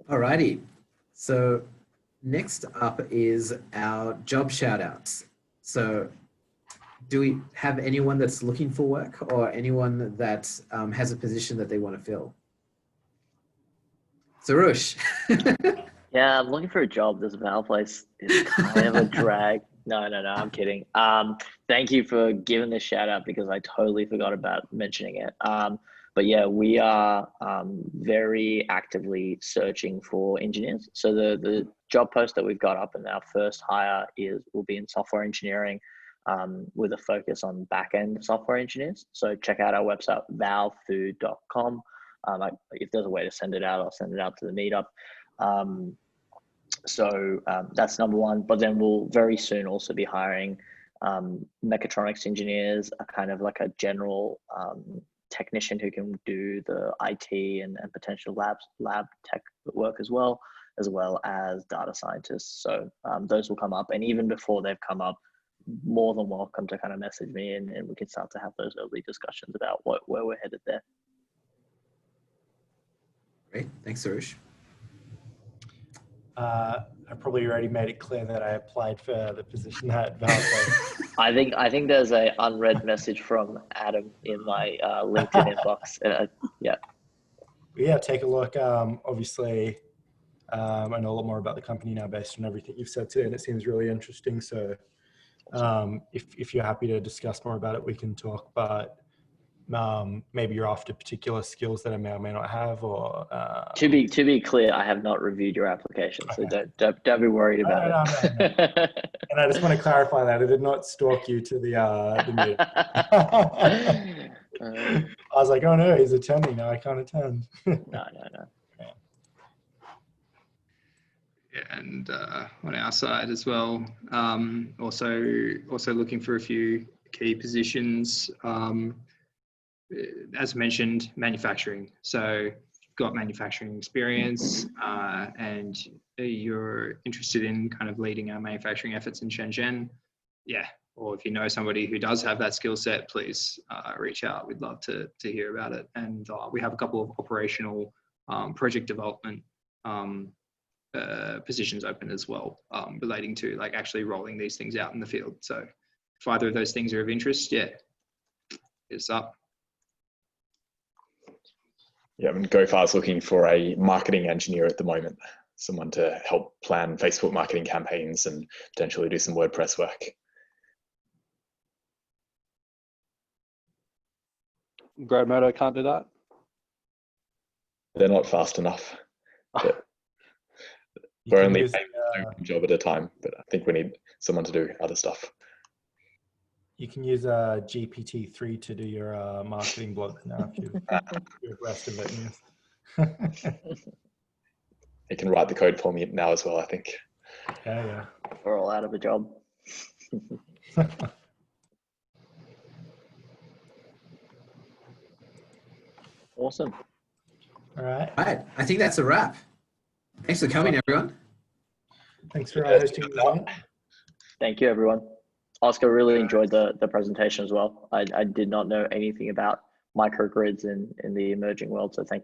Alrighty. So next up is our job shout outs. So do we have anyone that's looking for work or anyone that has a position that they want to fill? Soroush. Yeah, I'm looking for a job. This VOW place is kind of a drag. No, I'm kidding. Thank you for giving this shout out because I totally forgot about mentioning it. But yeah, we are very actively searching for engineers. So the job post that we've got up in our first hire will be in software engineering with a focus on back-end software engineers. So check out our website, vowfood.com. If there's a way to send it out, I'll send it out to the meetup. So that's number one, but then we'll very soon also be hiring mechatronics engineers, a kind of like a general technician who can do the IT and potential lab tech work as well as data scientists. So those will come up, and even before they've come up, more than welcome to kind of message me and we can start to have those early discussions about where we're headed there. Great, thanks, Soroush. I probably already made it clear that I applied for the position at VOW. I think there's a unread message from Adam in my LinkedIn inbox. Yeah, take a look. Obviously, I know a lot more about the company now based on everything you've said today, and it seems really interesting. So if you're happy to discuss more about it, we can talk, but maybe you're after particular skills that I may or may not have, or to be clear, I have not reviewed your application, so don't be worried about it. No. And I just want to clarify that I did not stalk you to the meeting. I was like, oh no, he's attending now, I can't attend. No. Yeah, and on our side as well, also looking for a few key positions. As mentioned, manufacturing. So got manufacturing experience and you're interested in kind of leading our manufacturing efforts in Shenzhen. Yeah. Or if you know somebody who does have that skill set, please reach out. We'd love to hear about it. And we have a couple of operational project development positions open as well, relating to like actually rolling these things out in the field. So if either of those things are of interest, yeah, it's up. Yeah, and GoFar's looking for a marketing engineer at the moment, someone to help plan Facebook marketing campaigns and potentially do some WordPress work. GrowMoto can't do that? They're not fast enough. We're only paying one job at a time, but I think we need someone to do other stuff. You can use GPT-3 to do your marketing blog now if you're abreast of it. Yes. He can write the code for me now as well, I think. Yeah. We're all out of a job. Awesome. All right. All right, I think that's a wrap. Thanks for coming, everyone. Thanks for hosting the event. Thank you, everyone. Oscar, really enjoyed the presentation as well. I did not know anything about microgrids in the emerging world, so thank you.